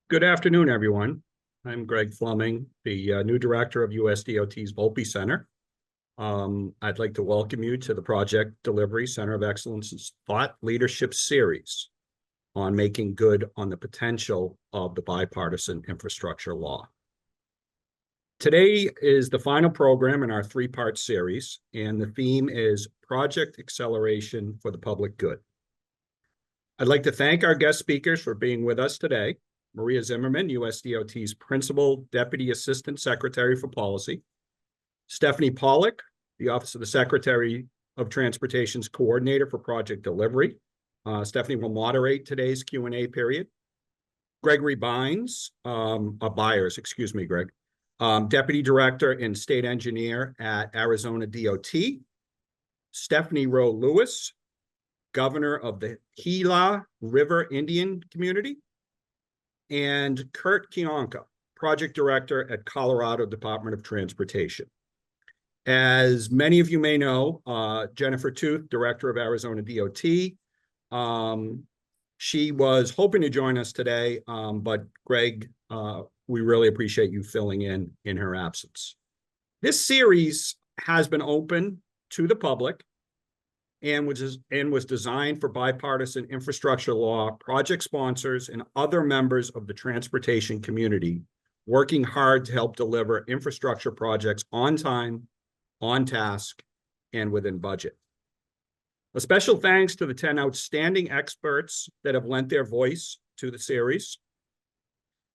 Good afternoon, everyone. I'm Greg Fleming, the new director of USDOT's Volpe Center. I'd like to welcome you to the Project Delivery Center of Excellence's Thought Leadership Series on making good on the potential of the bipartisan infrastructure law. Today is the final program in our three-part series, and the theme is Project Acceleration for the Public Good. I'd like to thank our guest speakers for being with us today. Maria Zimmerman, USDOT's Principal Deputy Assistant Secretary for Policy. Stephanie Pollock, the Office of the Secretary of Transportation's Coordinator for Project Delivery. Stephanie will moderate today's Q&A period. Gregory Byers, Greg. Deputy Director and State Engineer at Arizona DOT. Stephanie Rowe Lewis, Governor of the Gila River Indian Community. And Kurt Kionka, Project Director at Colorado Department of Transportation. As many of you may know, Jennifer Tooth, Director of Arizona DOT, she was hoping to join us today, but Greg, we really appreciate you filling in her absence. This series has been open to the public and was designed for bipartisan infrastructure law project sponsors and other members of the transportation community working hard to help deliver infrastructure projects on time, on task, and within budget. A special thanks to the 10 outstanding experts that have lent their voice to the series.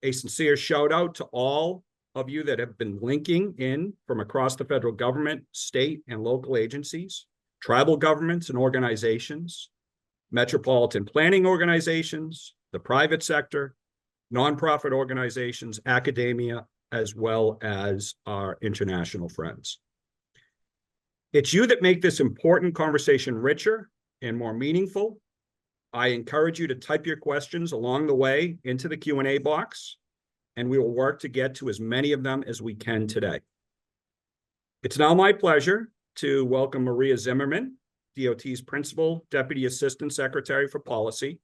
A sincere shout out to all of you that have been linking in from across the federal government, state and local agencies, tribal governments and organizations, metropolitan planning organizations, the private sector, nonprofit organizations, academia, as well as our international friends. It's you that make this important conversation richer and more meaningful. I encourage you to type your questions along the way into the Q&A box, and we will work to get to as many of them as we can today. It's now my pleasure to welcome Maria Zimmerman, DOT's Principal Deputy Assistant Secretary for Policy,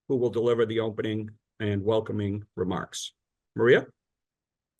who will deliver the opening and welcoming remarks. Maria?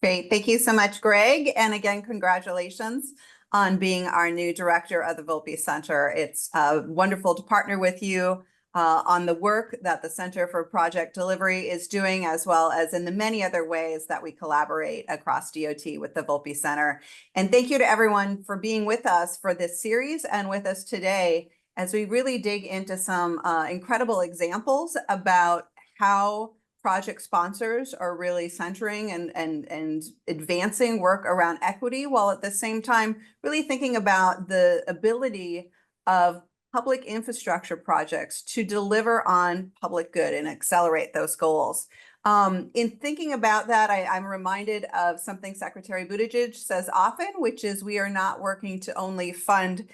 Great. Thank you so much, Greg. And again, congratulations on being our new director of the Volpe Center. It's wonderful to partner with you on the work that the Center for Project Delivery is doing, as well as in the many other ways that we collaborate across DOT with the Volpe Center. And thank you to everyone for being with us for this series and with us today as we really dig into some incredible examples about how project sponsors are really centering and advancing work around equity, while at the same time really thinking about the ability of public infrastructure projects to deliver on public good and accelerate those goals. In thinking about that, I'm reminded of something Secretary Buttigieg says often, which is we are not working to only fund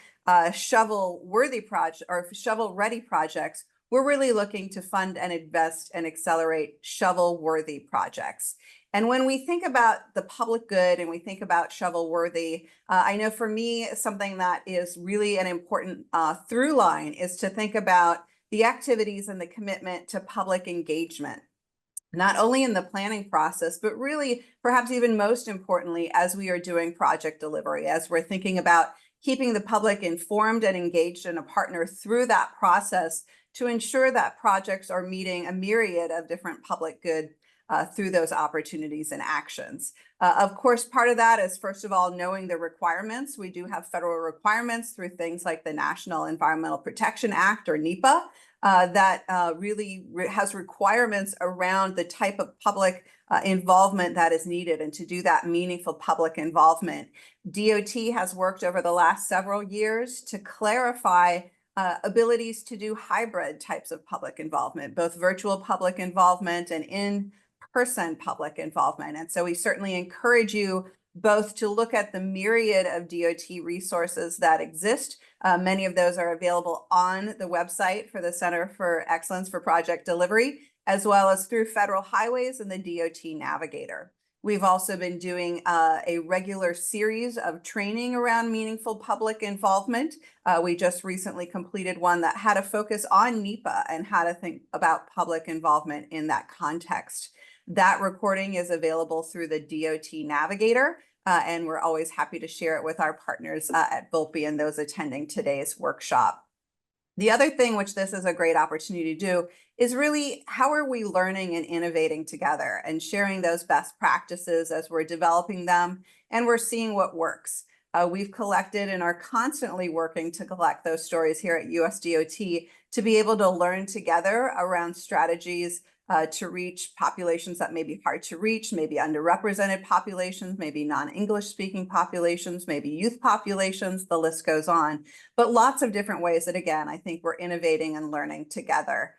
shovel-worthy projects or shovel-ready projects. We're really looking to fund and invest and accelerate shovel-worthy projects. And when we think about the public good and we think about shovel-worthy, I know for me, something that is really an important through line is to think about the activities and the commitment to public engagement, not only in the planning process, but really perhaps even most importantly, as we are doing project delivery, as we're thinking about keeping the public informed and engaged and a partner through that process to ensure that projects are meeting a myriad of different public good through those opportunities and actions. Of course, part of that is, first of all, knowing the requirements. We do have federal requirements through things like the National Environmental Protection Act, or NEPA, that really has requirements around the type of public involvement that is needed, and to do that meaningful public involvement. DOT has worked over the last several years to clarify abilities to do hybrid types of public involvement, both virtual public involvement and in-person public involvement. And so we certainly encourage you both to look at the myriad of DOT resources that exist. Many of those are available on the website for the Center for Excellence for Project Delivery, as well as through federal highways and the DOT Navigator. We've also been doing a regular series of training around meaningful public involvement. We just recently completed one that had a focus on NEPA and how to think about public involvement in that context. That recording is available through the DOT Navigator, and we're always happy to share it with our partners at Volpe and those attending today's workshop. The other thing which this is a great opportunity to do is really how are we learning and innovating together and sharing those best practices as we're developing them and we're seeing what works. We've collected and are constantly working to collect those stories here at USDOT to be able to learn together around strategies to reach populations that may be hard to reach, maybe underrepresented populations, maybe non-English speaking populations, maybe youth populations, the list goes on. But lots of different ways that, again, I think we're innovating and learning together.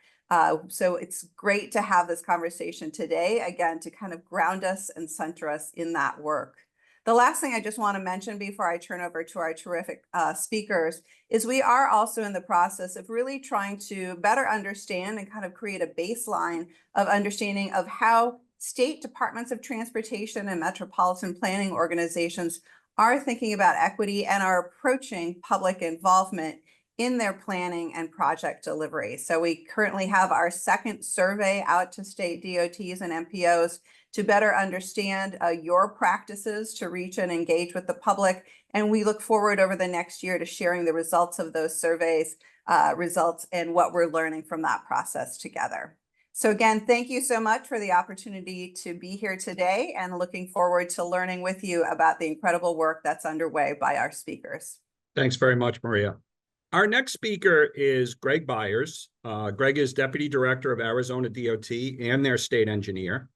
So it's great to have this conversation today, again, to kind of ground us and center us in that work. The last thing I just want to mention before I turn over to our terrific speakers is we are also in the process of really trying to better understand and kind of create a baseline of understanding of how state departments of transportation and metropolitan planning organizations are thinking about equity and are approaching public involvement in their planning and project delivery. So we currently have our second survey out to state DOTs and MPOs to better understand your practices to reach and engage with the public. And we look forward over the next year to sharing the results of those surveys, results and what we're learning from that process together. So again, thank you so much for the opportunity to be here today and looking forward to learning with you about the incredible work that's underway by our speakers. Thanks very much, Maria. Our next speaker is Greg Byers. Greg is Deputy Director of Arizona DOT and their state engineer.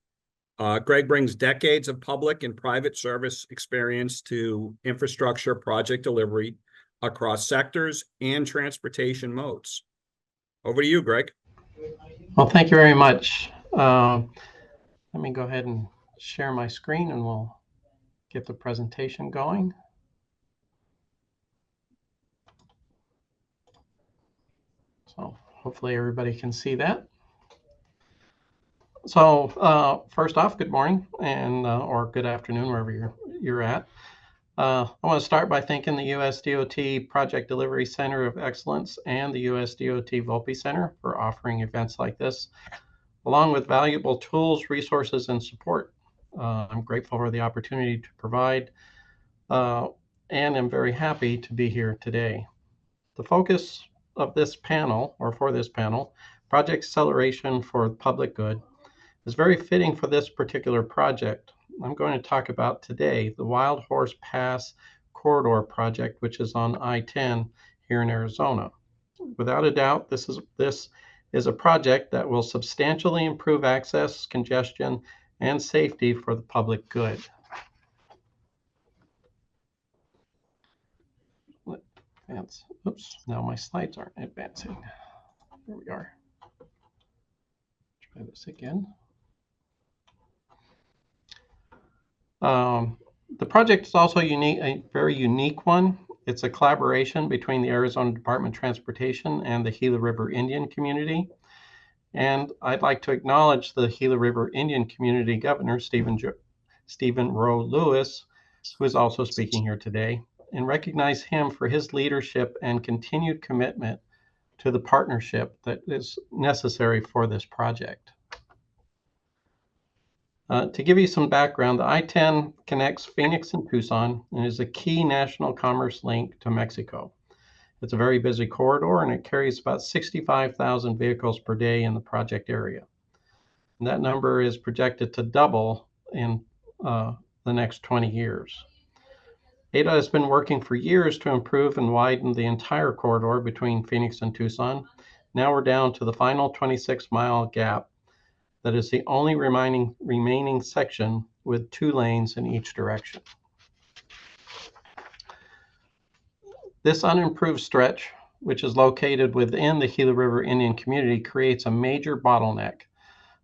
Greg brings decades of public and private service experience to infrastructure project delivery across sectors and transportation modes. Over to you, Greg. Well, thank you very much. Let me go ahead and share my screen and we'll get the presentation going. So hopefully everybody can see that. So first off, good morning and or good afternoon, wherever you're at. I want to start by thanking the USDOT Project Delivery Center of Excellence and the USDOT Volpe Center for offering events like this, along with valuable tools, resources, and support. I'm grateful for the opportunity to provide and am very happy to be here today. The focus of this panel, or for this panel, Project Acceleration for Public Good, is very fitting for this particular project. I'm going to talk about today the Wild Horse Pass Corridor project, which is on I-10 here in Arizona. Without a doubt, this is a project that will substantially improve access, congestion, and safety for the public good. Advance. Oops, now my slides aren't advancing. Here we are. Try this again. The project is also unique, a very unique one. It's a collaboration between the Arizona Department of Transportation and the Gila River Indian community. And I'd like to acknowledge the Gila River Indian community governor, Stephen Rowe Lewis, who is also speaking here today, and recognize him for his leadership and continued commitment to the partnership that is necessary for this project. To give you some background, the I-10 connects Phoenix and Tucson and is a key national commerce link to Mexico. It's a very busy corridor and it carries about 65,000 vehicles per day in the project area. And that number is projected to double in the next 20 years. ADA has been working for years to improve and widen the entire corridor between Phoenix and Tucson. Now we're down to the final 26-mile gap that is the only remaining section with 2 lanes in each direction. This unimproved stretch, which is located within the Gila River Indian community, creates a major bottleneck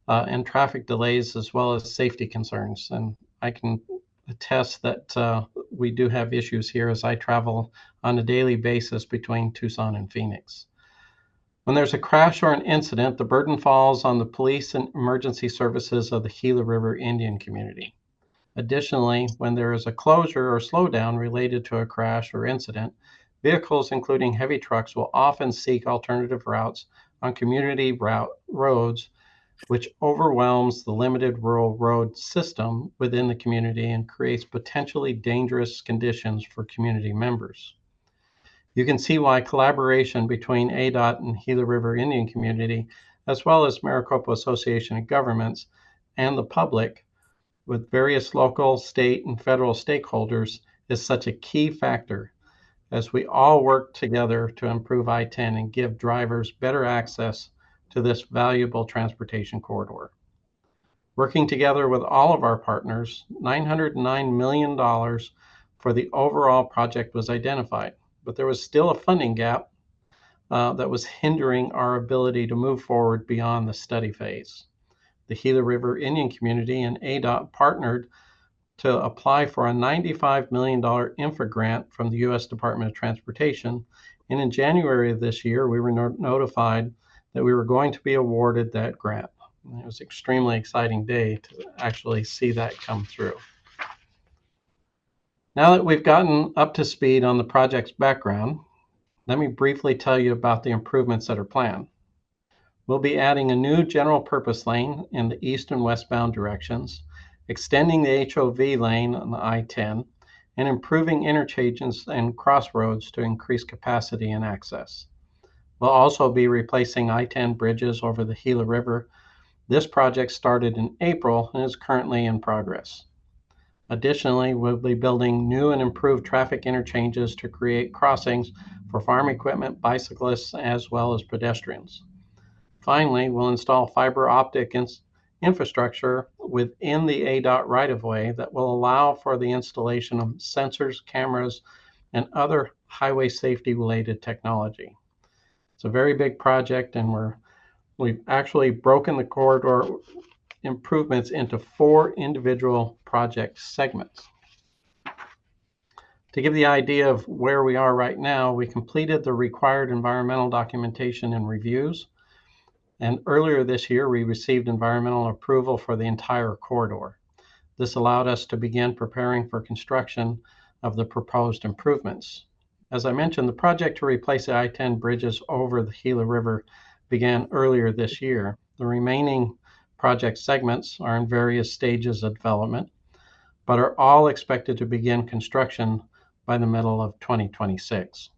and traffic delays as well as safety concerns. And I can attest that we do have issues here as I travel on a daily basis between Tucson and Phoenix. When there's a crash or an incident, the burden falls on the police and emergency services of the Gila River Indian community. Additionally, when there is a closure or slowdown related to a crash or incident, vehicles, including heavy trucks, will often seek alternative routes on community roads which overwhelms the limited rural road system within the community and creates potentially dangerous conditions for community members. You can see why collaboration between ADOT and Gila River Indian Community, as well as Maricopa Association of Governments and the public, with various local, state, and federal stakeholders, is such a key factor as we all work together to improve I-10 and give drivers better access to this valuable transportation corridor. Working together with all of our partners, $909 million for the overall project was identified, but there was still a funding gap that was hindering our ability to move forward beyond the study phase. The Gila River Indian Community and ADOT partnered to apply for a $95 million infra grant from the U.S. Department of Transportation. And in January of this year, we were notified that we were going to be awarded that grant. And it was an extremely exciting day to actually see that come through. Now that we've gotten up to speed on the project's background, let me briefly tell you about the improvements that are planned. We'll be adding a new general purpose lane in the east and westbound directions, extending the HOV lane on the I-10, and improving interchanges and crossroads to increase capacity and access. We'll also be replacing I-10 bridges over the Gila River. This project started in April and is currently in progress. Additionally, we'll be building new and improved traffic interchanges to create crossings for farm equipment, bicyclists, as well as pedestrians. Finally, we'll install fiber optic infrastructure within the ADOT right-of-way that will allow for the installation of sensors, cameras, and other highway safety-related technology. It's a very big project, and we've actually broken the corridor improvements into 4 individual project segments. To give the idea of where we are right now, we completed the required environmental documentation and reviews. And earlier this year, we received environmental approval for the entire corridor. This allowed us to begin preparing for construction of the proposed improvements. As I mentioned, the project to replace the I-10 bridges over the Gila River began earlier this year. The remaining project segments are in various stages of development, but are all expected to begin construction by the middle of 2026.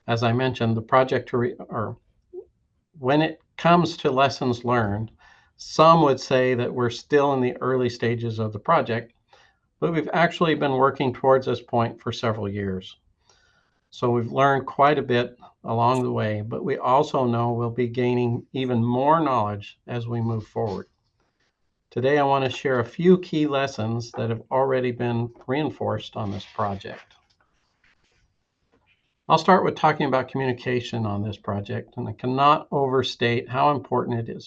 As I mentioned, the project when it comes to lessons learned, some would say that we're still in the early stages of the project, but we've actually been working towards this point for several years. So we've learned quite a bit along the way, but we also know we'll be gaining even more knowledge as we move forward. Today, I want to share a few key lessons that have already been reinforced on this project. I'll start with talking about communication on this project, and I cannot overstate how important it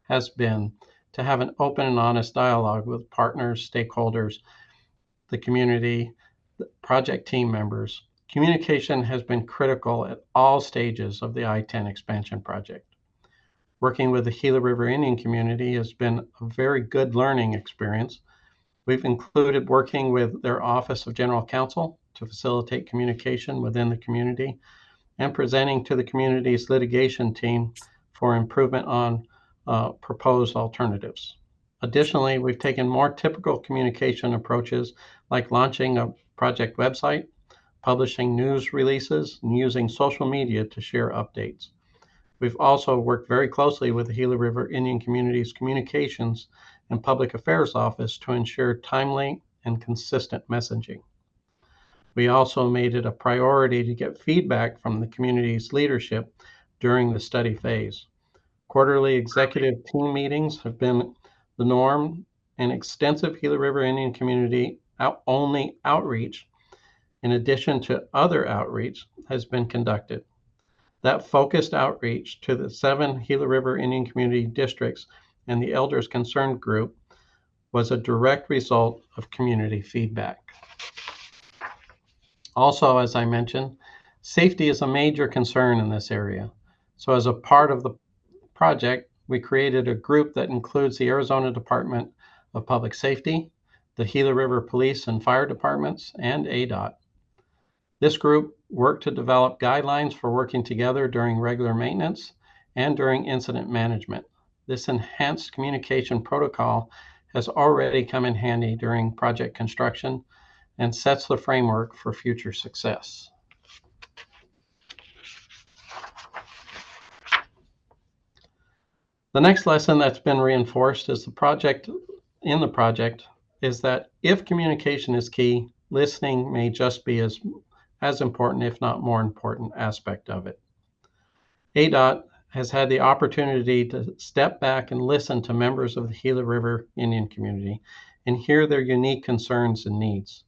has been to have an open and honest dialogue with partners, stakeholders, the community, the project team members. Communication has been critical at all stages of the I-10 expansion project. Working with the Gila River Indian Community has been a very good learning experience. We've included working with their Office of General Counsel to facilitate communication within the community and presenting to the community's litigation team for improvement on proposed alternatives. Additionally, we've taken more typical communication approaches like launching a project website, publishing news releases, and using social media to share updates. We've also worked very closely with the Gila River Indian Community's Communications and Public Affairs Office to ensure timely and consistent messaging. We also made it a priority to get feedback from the community's leadership during the study phase. Quarterly executive team meetings have been the norm, and extensive Gila River Indian Community only outreach, in addition to other outreach, has been conducted. That focused outreach to the 7 Gila River Indian Community districts and the Elders Concerned Group was a direct result of community feedback. Also, as I mentioned, safety is a major concern in this area. So as a part of the project, we created a group that includes the Arizona Department of Public Safety, the Gila River Police and Fire Departments, and ADOT. This group worked to develop guidelines for working together during regular maintenance and during incident management. This enhanced communication protocol has already come in handy during project construction and sets the framework for future success. The next lesson that's been reinforced is the project is that if communication is key, listening may just be as important, if not more important aspect of it. ADOT has had the opportunity to step back and listen to members of the Gila River Indian community and hear their unique concerns and needs.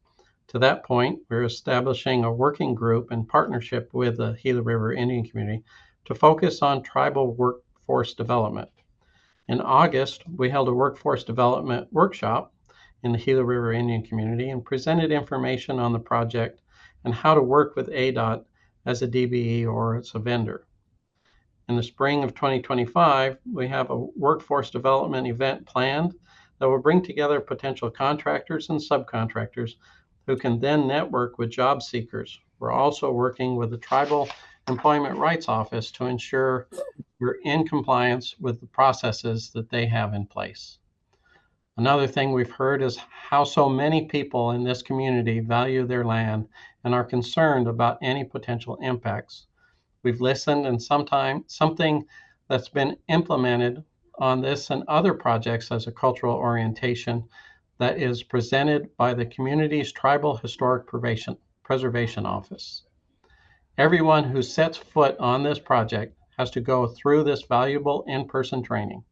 To that point, we're establishing a working group in partnership with the Gila River Indian community to focus on tribal workforce development. In August, we held a workforce development workshop in the Gila River Indian community and presented information on the project and how to work with ADOT as a DBE or as a vendor. In the spring of 2025, we have a workforce development event planned that will bring together potential contractors and subcontractors who can then network with job seekers. We're also working with the Tribal Employment Rights Office to ensure we're in compliance with the processes that they have in place. Another thing we've heard is how so many people in this community value their land and are concerned about any potential impacts. We've listened, and sometimes something that's been implemented on this and other projects as a cultural orientation that is presented by the community's Tribal Historic Preservation Office. Everyone who sets foot on this project has to go through this valuable in-person training.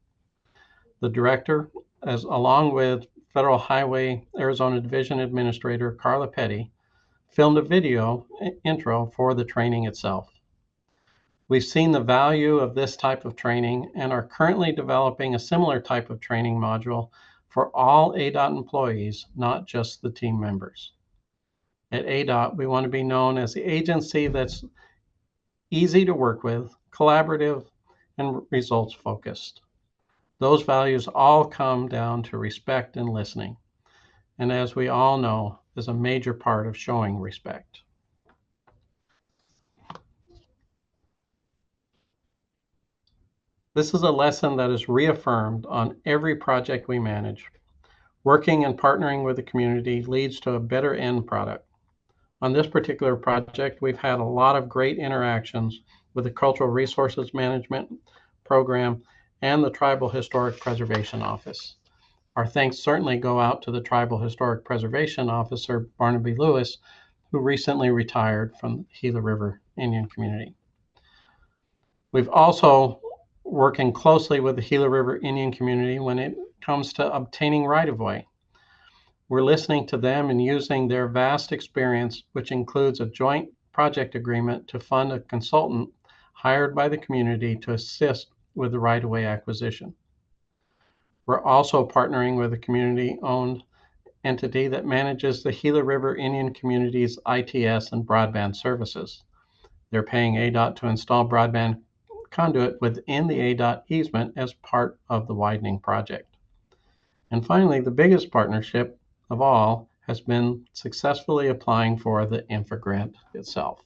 The director, along with Federal Highway Arizona Division Administrator Carla Petty, filmed a video intro for the training itself. We've seen the value of this type of training and are currently developing a similar type of training module for all ADOT employees, not just the team members. At ADOT, we want to be known as the agency that's easy to work with, collaborative, and results focused. Those values all come down to respect and listening, and as we all know, is a major part of showing respect. This is a lesson that is reaffirmed on every project we manage. Working and partnering with the community leads to a better end product. On this particular project, we've had a lot of great interactions with the Cultural Resources Management Program and the Tribal Historic Preservation Office. Our thanks certainly go out to the Tribal Historic Preservation Officer, Barnaby Lewis, who recently retired from the Gila River Indian community. We've also working closely with the Gila River Indian community when it comes to obtaining right-of-way. We're listening to them and using their vast experience, which includes a joint project agreement to fund a consultant hired by the community to assist with the right-of-way acquisition. We're also partnering with a community-owned entity that manages the Gila River Indian community's ITS and broadband services. They're paying ADOT to install broadband conduit within the ADOT easement as part of the widening project. And finally, the biggest partnership of all has been successfully applying for the infra grant itself.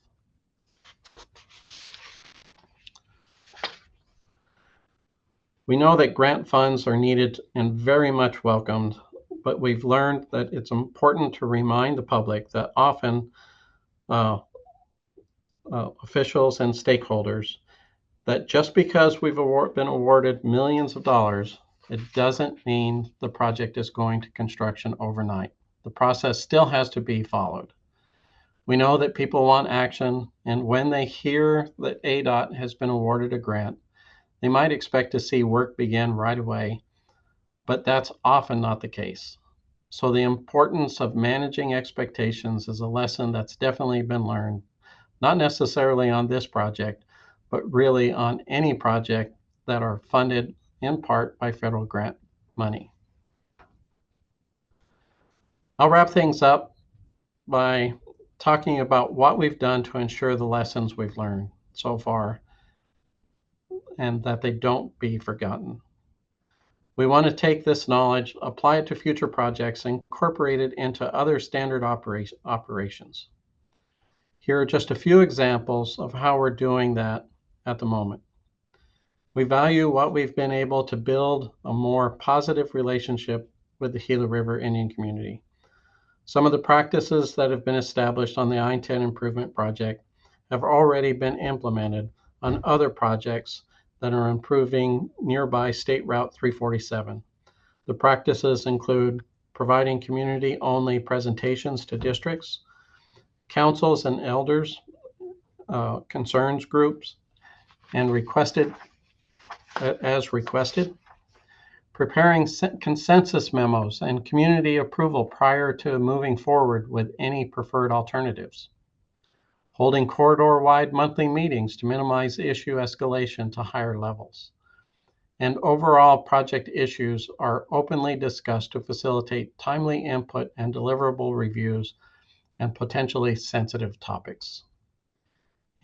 We know that grant funds are needed and very much welcomed, but we've learned that it's important to remind the public that often officials and stakeholders that just because we've been awarded millions of dollars, it doesn't mean the project is going to construction overnight. The process still has to be followed. We know that people want action, and when they hear that ADOT has been awarded a grant, they might expect to see work begin right away, but that's often not the case. So the importance of managing expectations is a lesson that's definitely been learned, not necessarily on this project, but really on any project that are funded in part by federal grant money. I'll wrap things up by talking about what we've done to ensure the lessons we've learned so far and that they don't be forgotten. We want to take this knowledge, apply it to future projects, and incorporate it into other standard operations. Here are just a few examples of how we're doing that at the moment. We value what we've been able to build a more positive relationship with the Gila River Indian community. Some of the practices that have been established on the I-10 Improvement Project have already been implemented on other projects that are improving nearby State Route 347. The practices include providing community-only presentations to districts, councils and elders, concerns groups, and as requested, preparing consensus memos and community approval prior to moving forward with any preferred alternatives, holding corridor-wide monthly meetings to minimize issue escalation to higher levels, and overall project issues are openly discussed to facilitate timely input and deliverable reviews and potentially sensitive topics.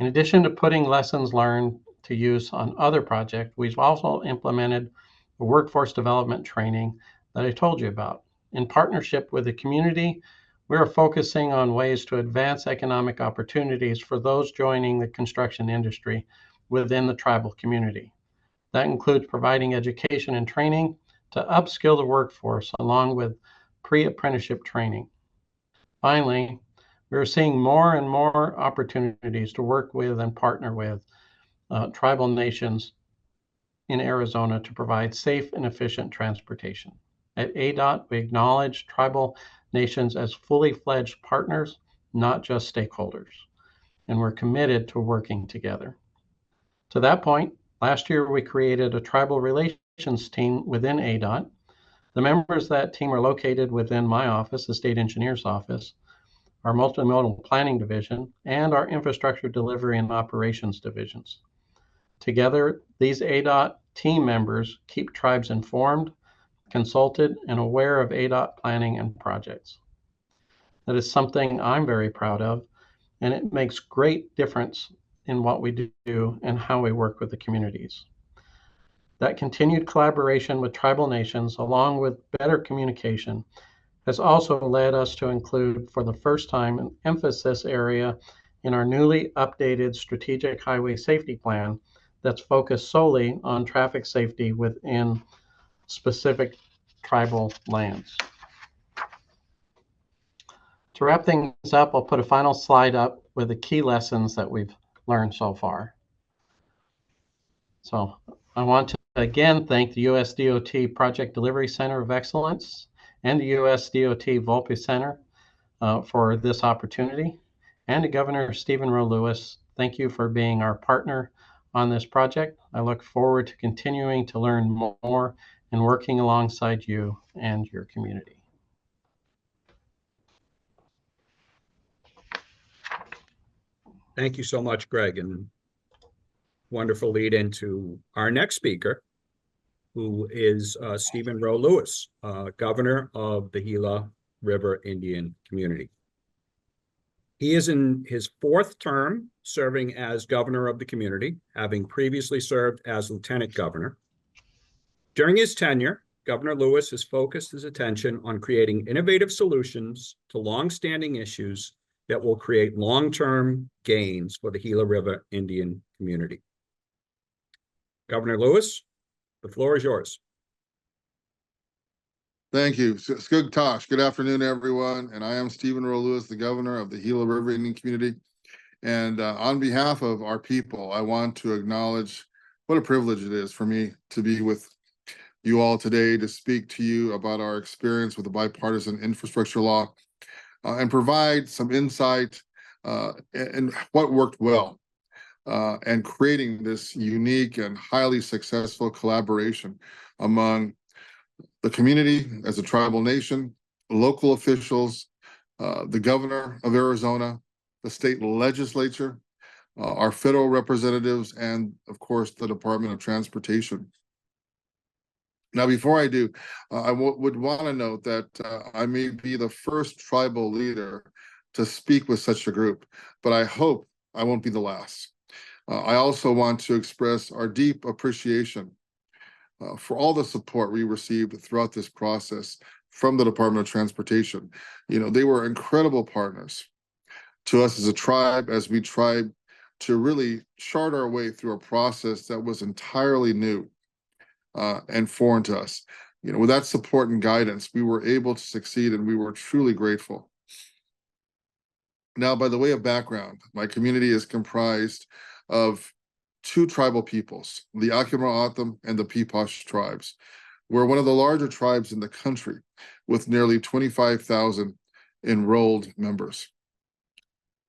In addition to putting lessons learned to use on other projects, we've also implemented the workforce development training that I told you about. In partnership with the community, we are focusing on ways to advance economic opportunities for those joining the construction industry within the tribal community. That includes providing education and training to upskill the workforce along with pre-apprenticeship training. Finally, we are seeing more and more opportunities to work with and partner with tribal nations in Arizona to provide safe and efficient transportation. At ADOT, we acknowledge tribal nations as fully fledged partners, not just stakeholders, and we're committed to working together. To that point, last year we created a tribal relations team within ADOT. The members of that team are located within my office, the state engineer's office, our multimodal planning division, and our infrastructure delivery and operations divisions. Together, these ADOT team members keep tribes informed, consulted, and aware of ADOT planning and projects. That is something I'm very proud of, and it makes great difference in what we do and how we work with the communities. That continued collaboration with tribal nations, along with better communication, has also led us to include, for the first time, an emphasis area in our newly updated Strategic Highway Safety Plan that's focused solely on traffic safety within specific tribal lands. To wrap things up, I'll put a final slide up with the key lessons that we've learned so far. So I want to again thank the U.S. DOT Project Delivery Center of Excellence and the U.S. DOT Volpe Center for this opportunity. And to Governor Stephen Roe Lewis, thank you for being our partner on this project. I look forward to continuing to learn more and working alongside you and your community. Thank you so much, Greg, and wonderful lead into our next speaker, who is Stephen Roe Lewis, Governor of the Gila River Indian Community. He is in his fourth term serving as governor of the community, having previously served as lieutenant governor. During his tenure, Governor Lewis has focused his attention on creating innovative solutions to longstanding issues that will create long-term gains for the Gila River Indian community. Governor Lewis, the floor is yours. Thank you. Skug Tosh. Good afternoon, everyone. And I am Stephen Roe Lewis, the governor of the Gila River Indian Community. And on behalf of our people, I want to acknowledge what a privilege it is for me to be with you all today to speak to you about our experience with the bipartisan infrastructure law and provide some insight and what worked well and creating this unique and highly successful collaboration among the community as a tribal nation, local officials, the governor of Arizona, the state legislature, our federal representatives, and of course, the Department of Transportation. Now, before I do, I would want to note that I may be the first tribal leader to speak with such a group, but I hope I won't be the last. I also want to express our deep appreciation for all the support we received throughout this process from the Department of Transportation. You know, they were incredible partners to us as a tribe, as we tried to really chart our way through a process that was entirely new and foreign to us. With that support and guidance, we were able to succeed, and we were truly grateful. Now, by the way of background, my community is comprised of two tribal peoples, the Akimra O'odham and the Peepash tribes. We're one of the larger tribes in the country, with nearly 25,000 enrolled members.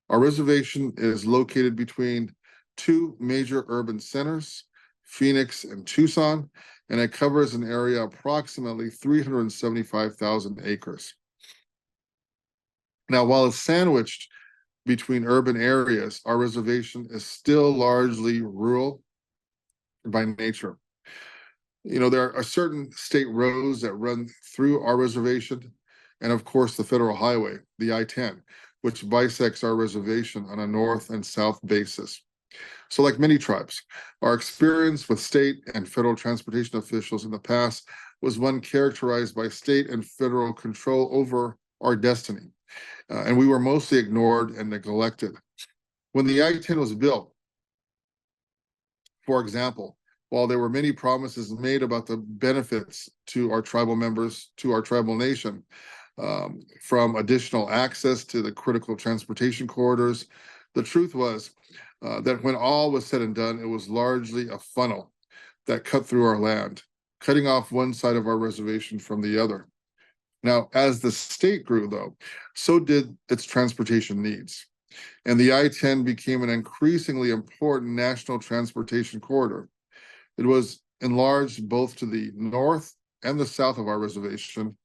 Our reservation is located between two major urban centers, Phoenix and Tucson, and it covers an area approximately 375,000 acres. Now, while it's sandwiched between urban areas, our reservation is still largely rural by nature. There are certain state roads that run through our reservation, and of course, the federal highway, the I-10, which bisects our reservation on a north and south basis. So like many tribes, our experience with state and federal transportation officials in the past was one characterized by state and federal control over our destiny. And we were mostly ignored and neglected. When the I-10 was built, for example, while there were many promises made about the benefits to our tribal members, to our tribal nation, from additional access to the critical transportation corridors, the truth was that when all was said and done, it was largely a funnel that cut through our land, cutting off one side of our reservation from the other. Now, as the state grew, though, so did its transportation needs. And the I-10 became an increasingly important national transportation corridor. It was enlarged both to the north and the south of our reservation,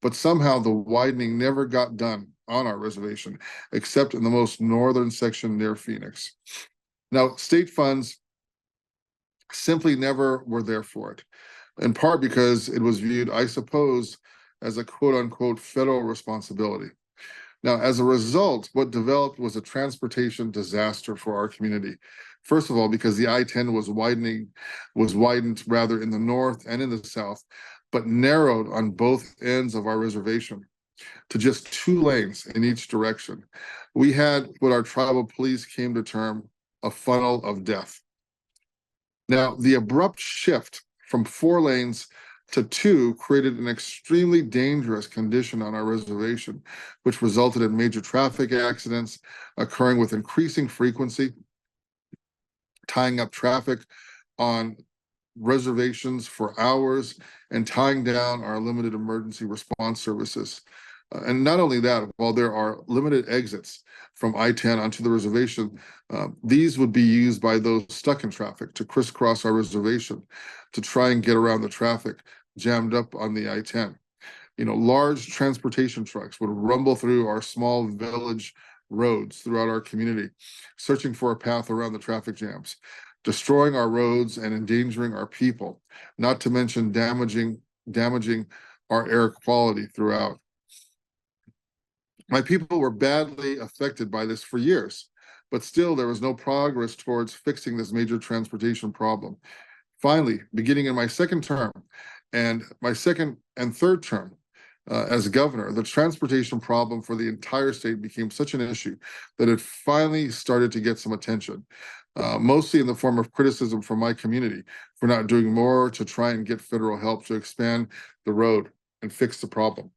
but somehow the widening never got done on our reservation, except in the most northern section near Phoenix. Now, state funds simply never were there for it, in part because it was viewed, I suppose, as a quote-unquote federal responsibility. Now, as a result, what developed was a transportation disaster for our community. First of all, because the I-10 was widened rather in the north and in the south, but narrowed on both ends of our reservation to just 2 lanes in each direction. We had what our tribal police came to term a funnel of death. Now, the abrupt shift from 4 lanes to 2 created an extremely dangerous condition on our reservation, which resulted in major traffic accidents occurring with increasing frequency, tying up traffic on reservations for hours, and tying down our limited emergency response services. And not only that, while there are limited exits from I-10 onto the reservation, these would be used by those stuck in traffic to crisscross our reservation to try and get around the traffic jammed up on the I-10. Large transportation trucks would rumble through our small village roads throughout our community, searching for a path around the traffic jams, destroying our roads and endangering our people, not to mention damaging our air quality throughout. My people were badly affected by this for years, but still there was no progress towards fixing this major transportation problem. Finally, beginning in my second term and my second and third term as governor, the transportation problem for the entire state became such an issue that it finally started to get some attention, mostly in the form of criticism from my community for not doing more to try and get federal help to expand the road and fix the problem.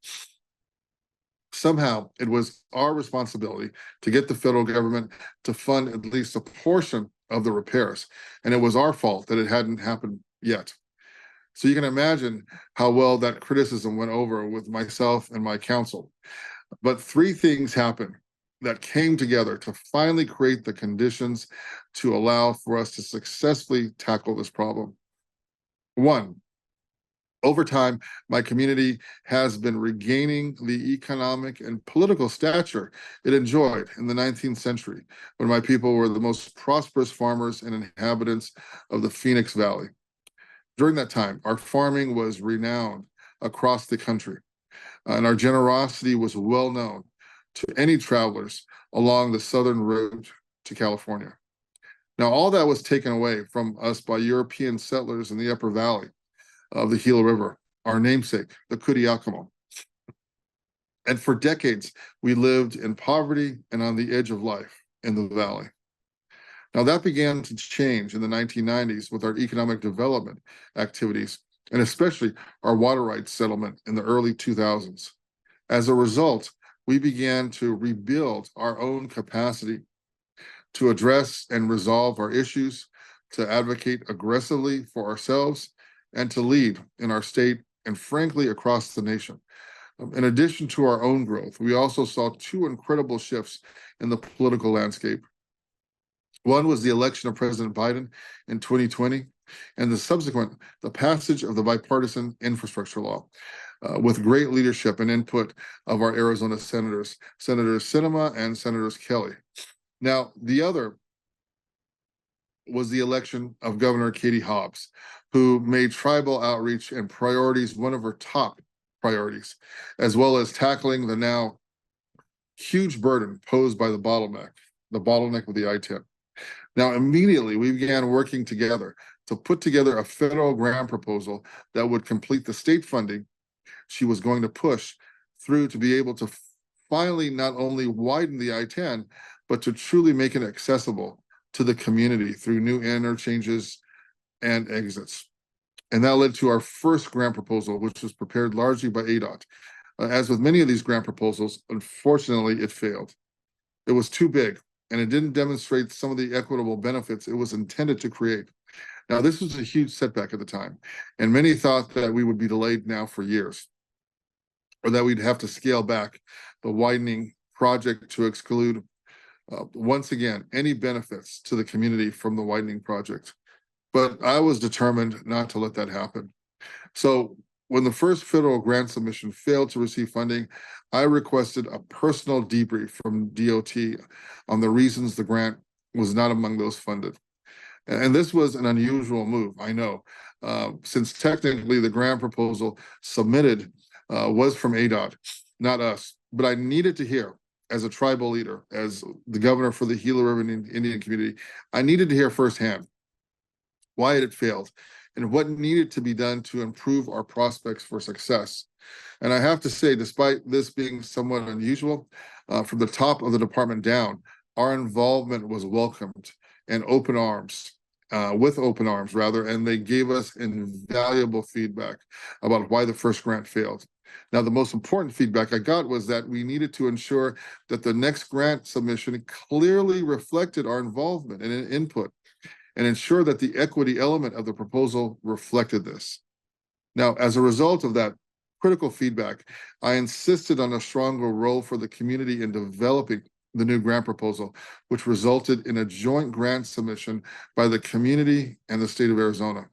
Somehow, it was our responsibility to get the federal government to fund at least a portion of the repairs, and it was our fault that it hadn't happened yet. So you can imagine how well that criticism went over with myself and my council. But 3 things happened that came together to finally create the conditions to allow for us to successfully tackle this problem. 1, over time, my community has been regaining the economic and political stature it enjoyed in the 19th century, when my people were the most prosperous farmers and inhabitants of the Phoenix Valley. During that time, our farming was renowned across the country, and our generosity was well known to any travelers along the southern road to California. Now, all that was taken away from us by European settlers in the Upper Valley of the Gila River, our namesake, the Curiacamo. And for decades, we lived in poverty and on the edge of life in the valley. Now that began to change in the 1990s with our economic development activities, and especially our water rights settlement in the early 2000s. As a result, we began to rebuild our own capacity to address and resolve our issues, to advocate aggressively for ourselves, and to lead in our state and frankly across the nation. In addition to our own growth, we also saw two incredible shifts in the political landscape. One was the election of President Biden in 2020, and the passage of the bipartisan infrastructure law, with great leadership and input of our Arizona senators, Senators Sinema and Senators Kelly. Now, the other was the election of Governor Katie Hobbs, who made tribal outreach and priorities one of her top priorities, as well as tackling the now huge burden posed by the bottleneck with the I-10. Now, immediately we began working together to put together a federal grant proposal that would complete the state funding she was going to push through to be able to finally not only widen the I-10, but to truly make it accessible to the community through new interchanges and exits. And that led to our first grant proposal, which was prepared largely by ADOT. As with many of these grant proposals, unfortunately, it failed. It was too big, and it didn't demonstrate some of the equitable benefits it was intended to create. Now, this was a huge setback at the time, and many thought that we would be delayed now for years, or that we'd have to scale back the widening project to exclude, once again, any benefits to the community from the widening project. But I was determined not to let that happen. So when the first federal grant submission failed to receive funding, I requested a personal debrief from DOT on the reasons the grant was not among those funded. And this was an unusual move, I know, since technically the grant proposal submitted was from ADOT, not us. But I needed to hear, as a tribal leader, as the governor for the Gila River Indian community, I needed to hear firsthand why it had failed and what needed to be done to improve our prospects for success. And I have to say, despite this being somewhat unusual, from the top of the department down, our involvement was welcomed and with open arms, and they gave us invaluable feedback about why the first grant failed. Now, the most important feedback I got was that we needed to ensure that the next grant submission clearly reflected our involvement and input, and ensure that the equity element of the proposal reflected this. Now, as a result of that critical feedback, I insisted on a stronger role for the community in developing the new grant proposal, which resulted in a joint grant submission by the community and the state of Arizona.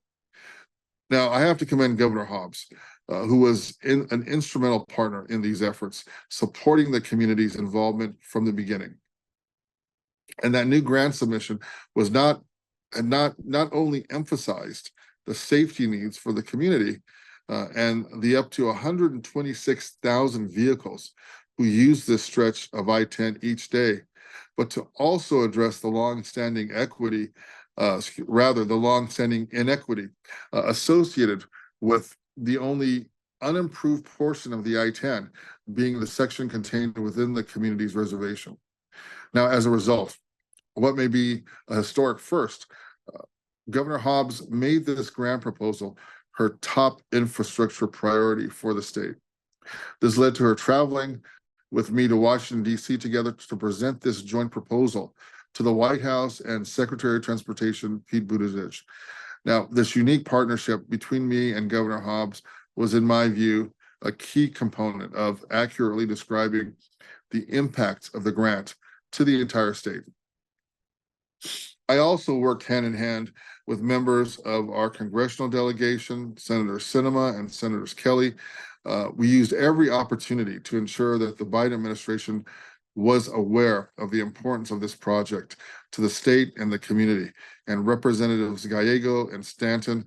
Now, I have to commend Governor Hobbs, who was an instrumental partner in these efforts, supporting the community's involvement from the beginning. And that new grant submission was not only emphasized the safety needs for the community and the up to 126,000 vehicles who use this stretch of I-10 each day, but to also address the long-standing inequity associated with the only unimproved portion of the I-10 being the section contained within the community's reservation. Now, as a result, what may be a historic first, Governor Hobbs made this grant proposal her top infrastructure priority for the state. This led to her traveling with me to Washington, D.C. together to present this joint proposal to the White House and Secretary of Transportation, Pete Buttigieg. Now, this unique partnership between me and Governor Hobbs was, in my view, a key component of accurately describing the impact of the grant to the entire state. I also worked hand in hand with members of our congressional delegation, Senator Sinema and Senators Kelly. We used every opportunity to ensure that the Biden administration was aware of the importance of this project to the state and the community. And Representatives Gallego and Stanton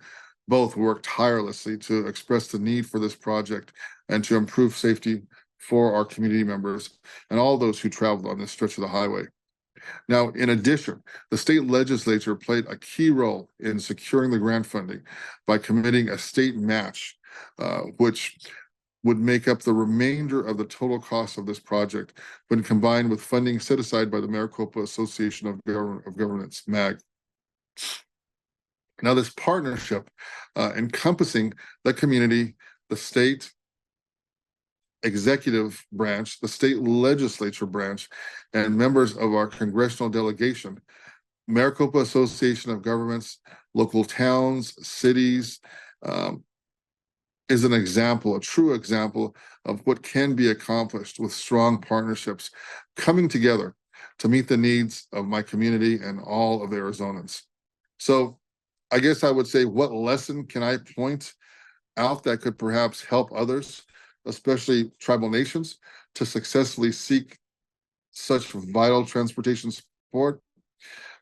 both worked tirelessly to express the need for this project and to improve safety for our community members and all those who traveled on this stretch of the highway. Now, in addition, the state legislature played a key role in securing the grant funding by committing a state match, which would make up the remainder of the total cost of this project when combined with funding set aside by the Maricopa Association of Governments, MAG. Now, this partnership encompassing the community, the state executive branch, the state legislature branch, and members of our congressional delegation, Maricopa Association of Governments, local towns, cities, is an example, a true example of what can be accomplished with strong partnerships coming together to meet the needs of my community and all of Arizonans. So I guess I would say, what lesson can I point out that could perhaps help others, especially tribal nations, to successfully seek such vital transportation support?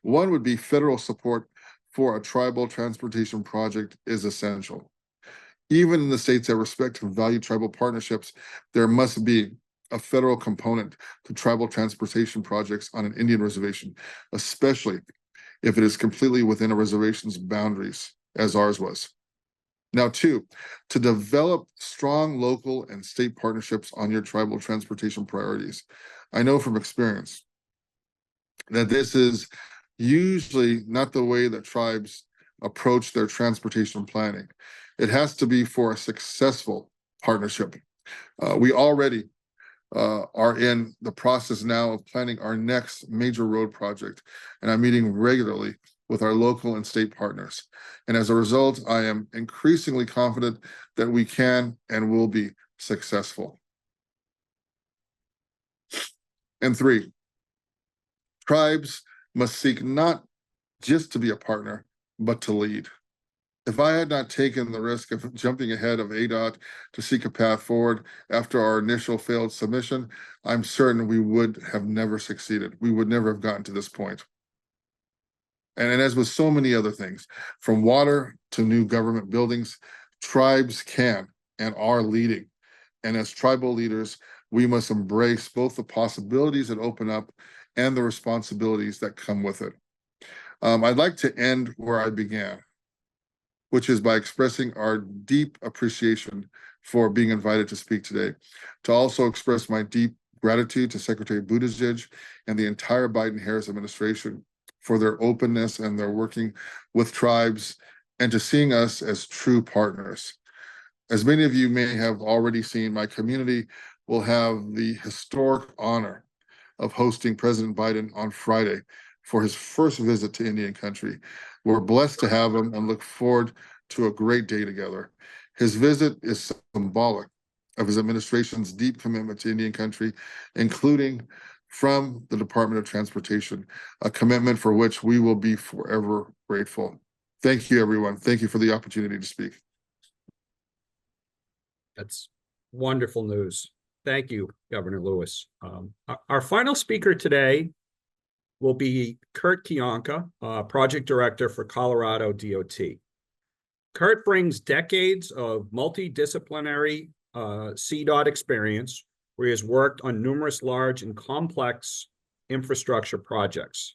One would be federal support for a tribal transportation project is essential. Even in the states that respect and value tribal partnerships, there must be a federal component to tribal transportation projects on an Indian reservation, especially if it is completely within a reservation's boundaries, as ours was. Now, two, to develop strong local and state partnerships on your tribal transportation priorities. I know from experience that this is usually not the way that tribes approach their transportation planning. It has to be for a successful partnership. We already are in the process now of planning our next major road project, and I'm meeting regularly with our local and state partners. And as a result, I am increasingly confident that we can and will be successful. And three, tribes must seek not just to be a partner, but to lead. If I had not taken the risk of jumping ahead of ADOT to seek a path forward after our initial failed submission, I'm certain we would have never succeeded. We would never have gotten to this point. And as with so many other things, from water to new government buildings, tribes can and are leading. And as tribal leaders, we must embrace both the possibilities that open up and the responsibilities that come with it. I'd like to end where I began, which is by expressing our deep appreciation for being invited to speak today. To also express my deep gratitude to Secretary Buttigieg and the entire Biden-Harris administration for their openness and their working with tribes, and to seeing us as true partners. As many of you may have already seen, my community will have the historic honor of hosting President Biden on Friday for his first visit to Indian country. We're blessed to have him and look forward to a great day together. His visit is symbolic of his administration's deep commitment to Indian country, including from the Department of Transportation, a commitment for which we will be forever grateful. Thank you, everyone. Thank you for the opportunity to speak. That's wonderful news. Thank you, Governor Lewis. Our final speaker today will be Kurt Kionka, Project Director for Colorado DOT. Kurt brings decades of multidisciplinary CDOT experience, where he has worked on numerous large and complex infrastructure projects.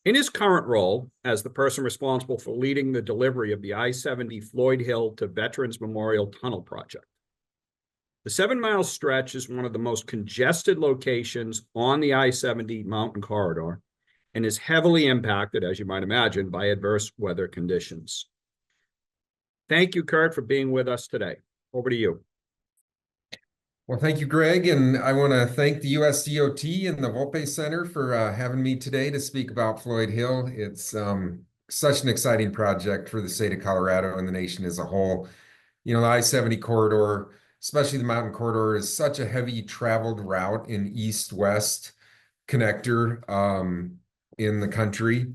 In his current role as the person responsible for leading the delivery of the I-70 Floyd Hill to Veterans Memorial Tunnel project. The 7-mile stretch is one of the most congested locations on the I-70 mountain corridor and is heavily impacted, as you might imagine, by adverse weather conditions. Thank you, Kurt, for being with us today. Over to you. Well, thank you, Greg, and I want to thank the USDOT and the Volpe Center for having me today to speak about Floyd Hill. It's such an exciting project for the state of Colorado and the nation as a whole. You know, the I-70 corridor, especially the mountain corridor, is such a heavy traveled route in east-west connector in the country,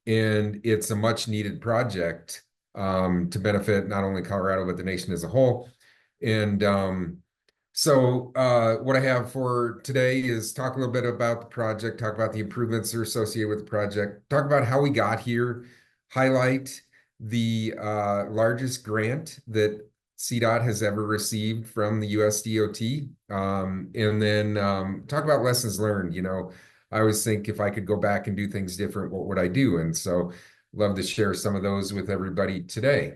and it's a much-needed project to benefit not only Colorado, but the nation as a whole. And so what I have for today is talk a little bit about the project, talk about the improvements that are associated with the project, talk about how we got here, highlight the largest grant that CDOT has ever received from the USDOT, and then talk about lessons learned. You know, I always think if I could go back and do things different, what would I do? And so love to share some of those with everybody today.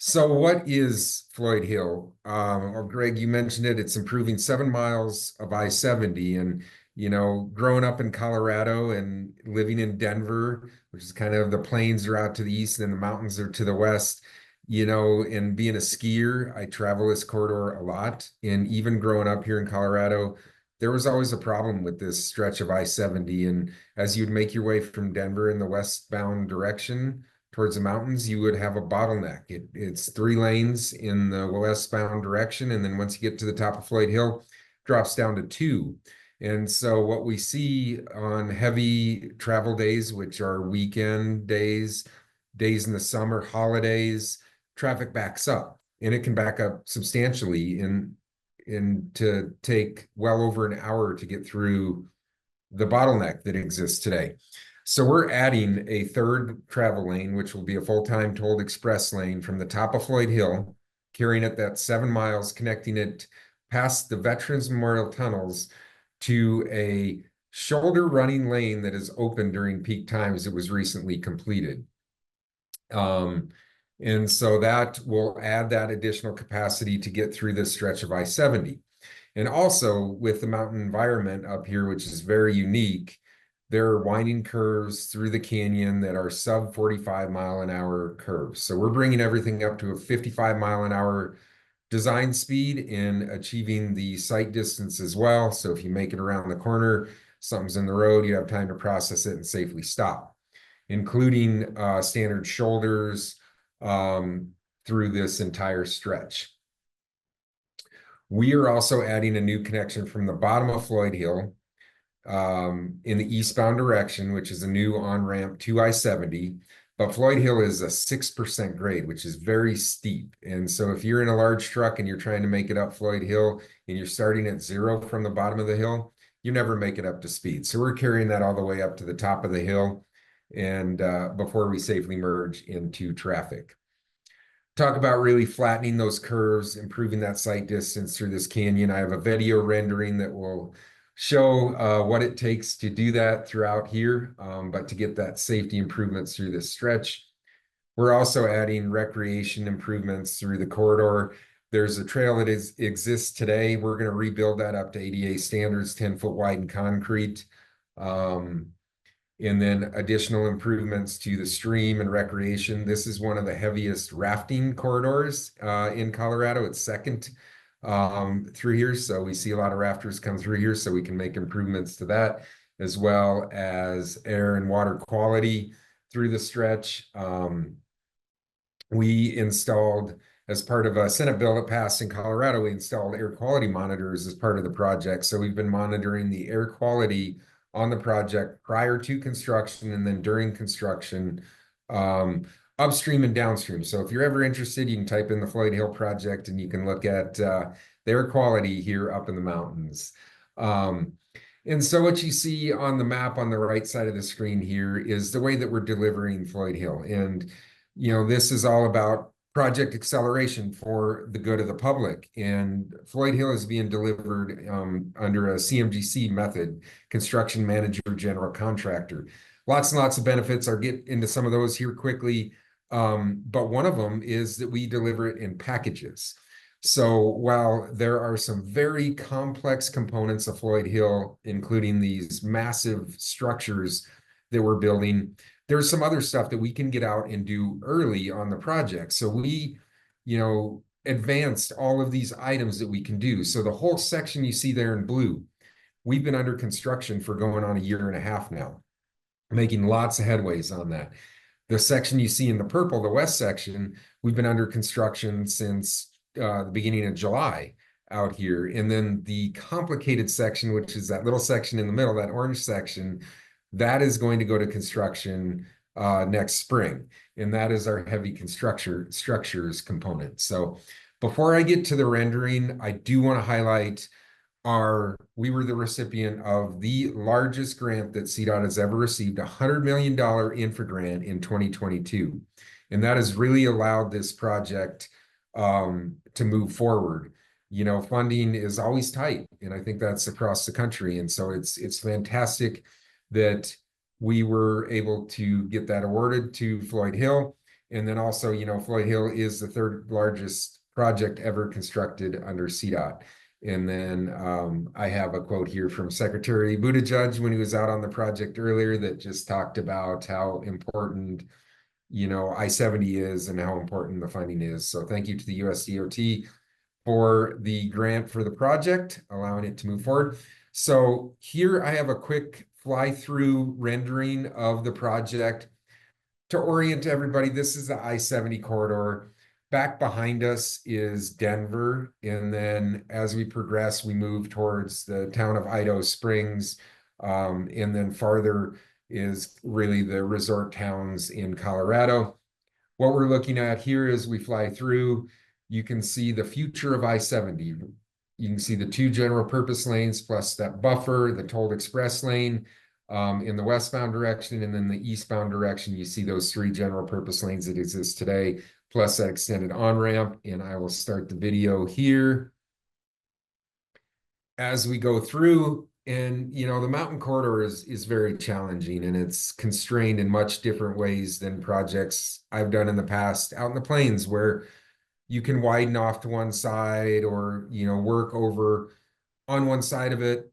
So what is Floyd Hill? Or Greg, you mentioned it. It's improving 7 miles of I-70. And, growing up in Colorado and living in Denver, which is kind of the plains are out to the east and the mountains are to the west, and being a skier, I travel this corridor a lot. And even growing up here in Colorado, there was always a problem with this stretch of I-70. And as you'd make your way from Denver in the westbound direction, towards the mountains, you would have a bottleneck. It's 3 lanes in the westbound direction. And then once you get to the top of Floyd Hill, drops down to 2. And so what we see on heavy travel days, which are weekend days, days in the summer, holidays, traffic backs up. And it can back up substantially in to take well over an hour to get through the bottleneck that exists today. So we're adding a third travel lane, which will be a full-time tolled express lane from the top of Floyd Hill, carrying it that 7 miles, connecting it past the Veterans Memorial Tunnels to a shoulder running lane that is open during peak times. It was recently completed. And so that will add that additional capacity to get through this stretch of I-70. And also with the mountain environment up here, which is very unique, there are winding curves through the canyon that are sub 45-mile-an-hour curves. So we're bringing everything up to a 55-mile-an-hour design speed in achieving the sight distance as well. So if you make it around the corner, something's in the road, you have time to process it and safely stop, including standard shoulders through this entire stretch. We are also adding a new connection from the bottom of Floyd Hill in the eastbound direction, which is a new on-ramp to I-70. But Floyd Hill is a 6% grade, which is very steep. And so if you're in a large truck and you're trying to make it up Floyd Hill and you're starting at 0 from the bottom of the hill, you never make it up to speed. So we're carrying that all the way up to the top of the hill and before we safely merge into traffic. Talk about really flattening those curves, improving that sight distance through this canyon. I have a video rendering that will show what it takes to do that throughout here, but to get that safety improvements through this stretch. We're also adding recreation improvements through the corridor. There's a trail that exists today. We're going to rebuild that up to ADA standards, 10-foot wide and concrete. And then additional improvements to the stream and recreation. This is one of the heaviest rafting corridors in Colorado. It's second through here. So we see a lot of rafters come through here, so we can make improvements to that, as well as air and water quality through the stretch. We installed, as part of a Senate bill that passed in Colorado, we installed air quality monitors as part of the project. So we've been monitoring the air quality on the project prior to construction and then during construction, upstream and downstream. So if you're ever interested, you can type in the Floyd Hill project and you can look at their quality here up in the mountains. And so what you see on the map on the right side of the screen here is the way that we're delivering Floyd Hill. And, this is all about project acceleration for the good of the public. And Floyd Hill is being delivered under a CMGC method, construction manager, general contractor. Lots and lots of benefits. I'll get into some of those here quickly. But one of them is that we deliver it in packages. So while there are some very complex components of Floyd Hill, including these massive structures that we're building, there's some other stuff that we can get out and do early on the project. So we, advanced all of these items that we can do. So the whole section you see there in blue, we've been under construction for going on a 1.5 years now, making lots of headways on that. The section you see in the purple, the west section, we've been under construction since the beginning of July out here. And then the complicated section, which is that little section in the middle, that orange section, that is going to go to construction next spring. And that is our heavy structures component. So before I get to the rendering, I do want to highlight we were the recipient of the largest grant that CDOT has ever received, a $100 million infra grant in 2022. And that has really allowed this project to move forward. Funding is always tight, and I think that's across the country. And so it's fantastic that we were able to get that awarded to Floyd Hill. And then also, Floyd Hill is the third largest project ever constructed under CDOT. And then I have a quote here from Secretary Buttigieg when he was out on the project earlier that just talked about how important, I-70 is and how important the funding is. So thank you to the US DOT for the grant for the project, allowing it to move forward. So here I have a quick fly-through rendering of the project. To orient everybody, this is the I-70 corridor. Back behind us is Denver. And then as we progress, we move towards the town of Idaho Springs. And then farther is really the resort towns in Colorado. What we're looking at here as we fly through, you can see the future of I-70. You can see the two general purpose lanes plus that buffer, the tolled express lane in the westbound direction, and then the eastbound direction, you see those three general purpose lanes that exist today, plus that extended on-ramp. And I will start the video here. As we go through, and the mountain corridor is very challenging, and it's constrained in much different ways than projects I've done in the past out in the plains, where you can widen off to one side or work over on one side of it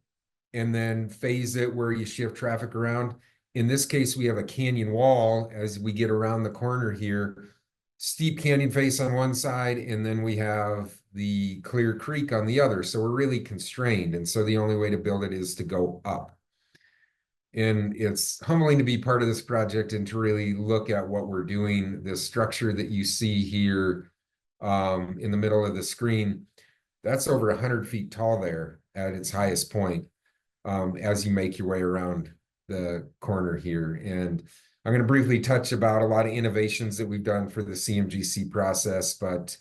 and then phase it where you shift traffic around. In this case, we have a canyon wall as we get around the corner here, steep canyon face on one side, and then we have the clear creek on the other. So we're really constrained. And so the only way to build it is to go up. And it's humbling to be part of this project and to really look at what we're doing. The structure that you see here in the middle of the screen, that's over 100 feet tall there at its highest point as you make your way around the corner here. And I'm going to briefly touch about a lot of innovations that we've done for the CMGC process, but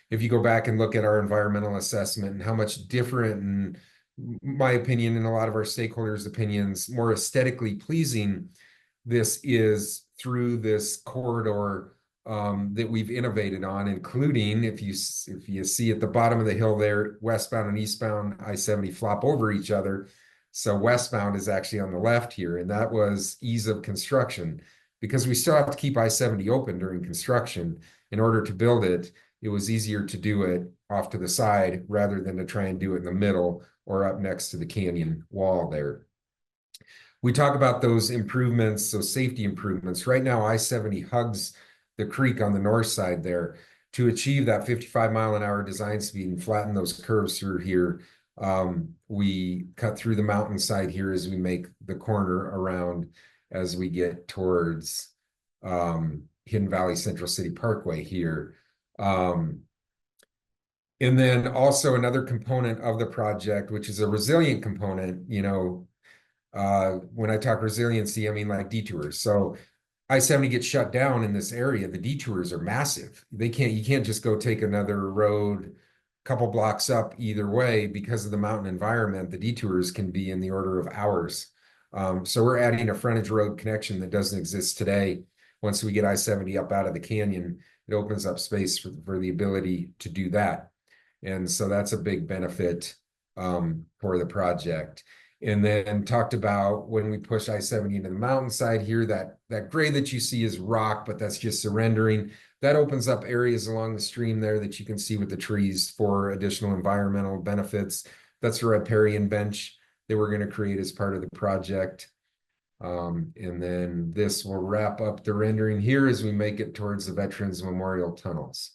if you go back and look at our environmental assessment and how much different, in my opinion, and a lot of our stakeholders' opinions, more aesthetically pleasing this is through this corridor that we've innovated on, including if you see at the bottom of the hill there, westbound and eastbound I-70 flop over each other. So westbound is actually on the left here, and that was ease of construction because we still have to keep I-70 open during construction. In order to build it, it was easier to do it off to the side rather than to try and do it in the middle or up next to the canyon wall there. We talk about those improvements, so safety improvements. Right now, I-70 hugs the creek on the north side there. To achieve that 55-mile-an-hour design speed and flatten those curves through here, we cut through the mountainside here as we make the corner around as we get towards Hidden Valley Central City Parkway here. And then also another component of the project, which is a resilient component, when I talk resiliency, I mean like detours. So I-70 gets shut down in this area. The detours are massive. You can't just go take another road a couple blocks up either way because of the mountain environment. The detours can be in the order of hours. So we're adding a frontage road connection that doesn't exist today. Once we get I-70 up out of the canyon, it opens up space for the ability to do that. And so that's a big benefit for the project. And then talked about when we push I-70 into the mountainside here, that grade that you see is rock, but that's just surrendering. That opens up areas along the stream there that you can see with the trees for additional environmental benefits. That's a riparian bench that we're going to create as part of the project. And then this will wrap up the rendering here as we make it towards the Veterans Memorial Tunnels.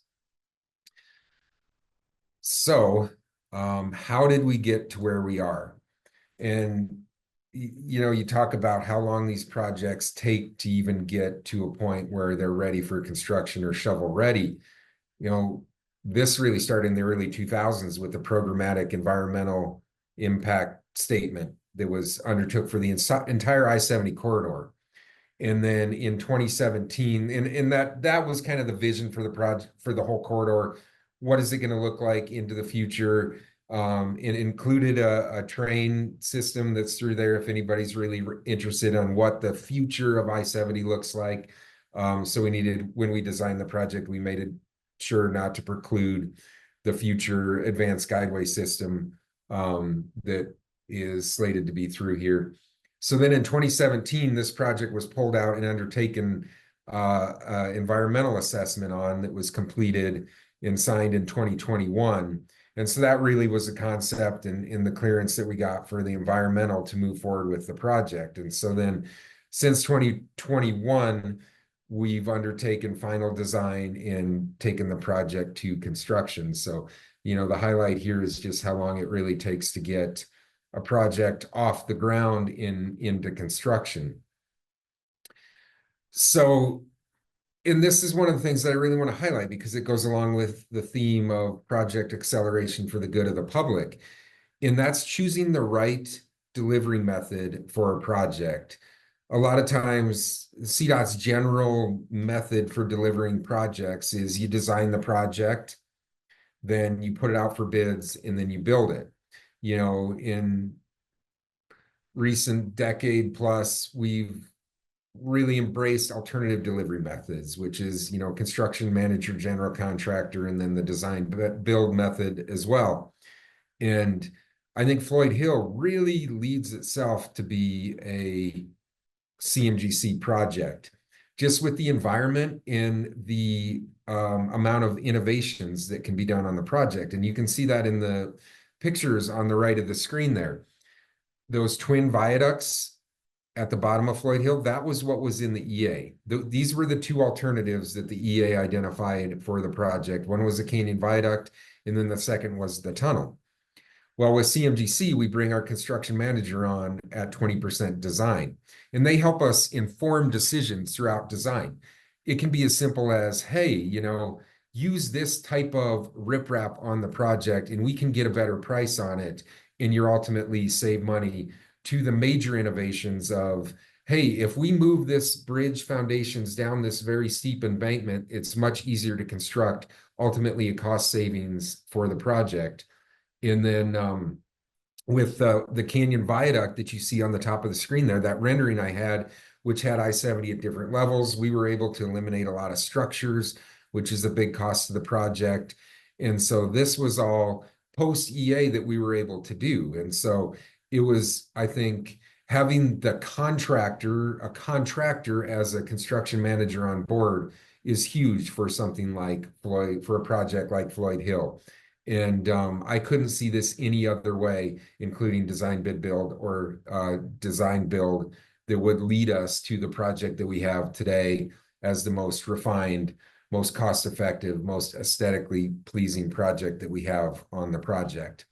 So how did we get to where we are? And, you talk about how long these projects take to even get to a point where they're ready for construction or shovel ready. This really started in the early 2000s with the programmatic environmental impact statement that was undertook for the entire I-70 corridor. And then in 2017, and that was kind of the vision for the project, for the whole corridor. What is it going to look like into the future? It included a train system that's through there if anybody's really interested on what the future of I-70 looks like. So when we designed the project, we made it sure not to preclude the future advanced guideway system that is slated to be through here. So then in 2017, this project was pulled out and undertaken environmental assessment on that was completed and signed in 2021. And so that really was the concept and in the clearance that we got for the environmental to move forward with the project. And so then since 2021, we've undertaken final design and taken the project to construction. So, the highlight here is just how long it really takes to get a project off the ground into construction. So, and this is one of the things that I really want to highlight because it goes along with the theme of project acceleration for the good of the public. And that's choosing the right delivery method for a project. A lot of times, CDOT's general method for delivering projects is you design the project, then you put it out for bids, and then you build it. In recent decade plus, we've really embraced alternative delivery methods, which is, construction manager, general contractor, and then the design build method as well. And I think Floyd Hill really leads itself to be a CMGC project, just with the environment and the amount of innovations that can be done on the project. And you can see that in the pictures on the right of the screen there. Those twin viaducts at the bottom of Floyd Hill, that was what was in the EA. These were the two alternatives that the EA identified for the project. One was the Canyon Viaduct, and then the second was the tunnel. Well, with CMGC, we bring our construction manager on at 20% design, and they help us inform decisions throughout design. It can be as simple as, hey, use this type of riprap on the project, and we can get a better price on it, and you're ultimately save money, to the major innovations of, hey, if we move this bridge foundations down this very steep embankment, it's much easier to construct, ultimately a cost savings for the project. And then with the Canyon Viaduct that you see on the top of the screen there, that rendering I had, which had I-70 at different levels, we were able to eliminate a lot of structures, which is a big cost to the project. And so this was all post-EA that we were able to do. And so it was, I think, having a contractor as a construction manager on board is huge for something like for a project like Floyd Hill. And I couldn't see this any other way, including design bid build or design build, that would lead us to the project that we have today as the most refined, most cost-effective, most aesthetically pleasing project that we have on the project.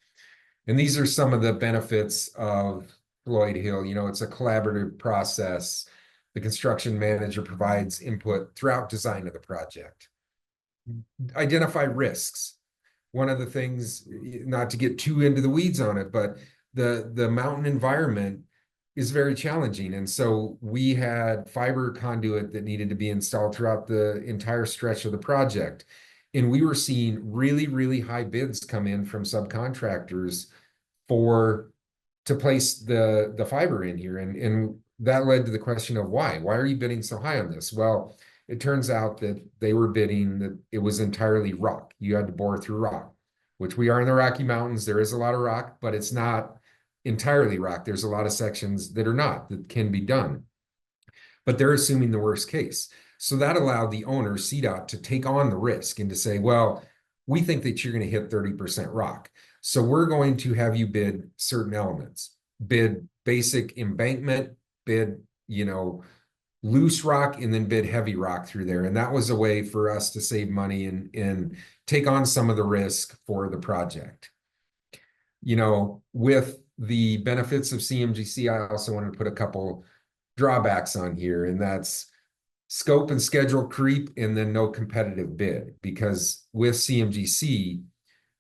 And these are some of the benefits of Floyd Hill. It's a collaborative process. The construction manager provides input throughout design of the project. Identify risks. One of the things, not to get too into the weeds on it, but the mountain environment is very challenging. And so we had fiber conduit that needed to be installed throughout the entire stretch of the project. And we were seeing really, really high bids come in from subcontractors to place the fiber in here. And that led to the question of why are you bidding so high on this? Well, it turns out that they were bidding that it was entirely rock. You had to bore through rock, which we are in the Rocky Mountains. There is a lot of rock, but it's not entirely rock. There's a lot of sections that are not, that can be done. But they're assuming the worst case. So that allowed the owner, CDOT, to take on the risk and to say, well, we think that you're going to hit 30% rock. So we're going to have you bid certain elements, bid basic embankment, bid, loose rock, and then bid heavy rock through there. And that was a way for us to save money and take on some of the risk for the project. With the benefits of CMGC, I also want to put a couple drawbacks on here, and that's scope and schedule creep, and then no competitive bid. Because with CMGC,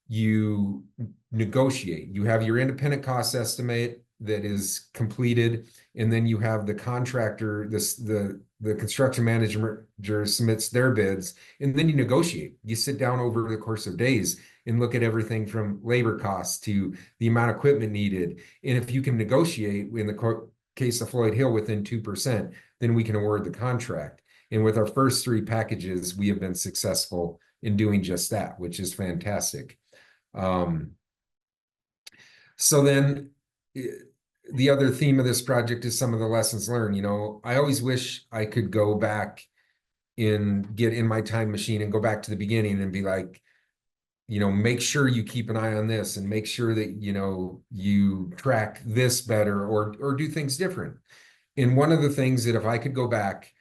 you negotiate. You have your independent cost estimate that is completed, and then you have the contractor, the construction manager submits their bids, and then you negotiate. You sit down over the course of days and look at everything from labor costs to the amount of equipment needed. And if you can negotiate, in the case of Floyd Hill, within 2%, then we can award the contract. And with our first 3 packages, we have been successful in doing just that, which is fantastic. So then the other theme of this project is some of the lessons learned. I always wish I could go back get in my time machine and go back to the beginning and be like, make sure you keep an eye on this and make sure that, you track this better or do things different. And one of the things that if I could go back,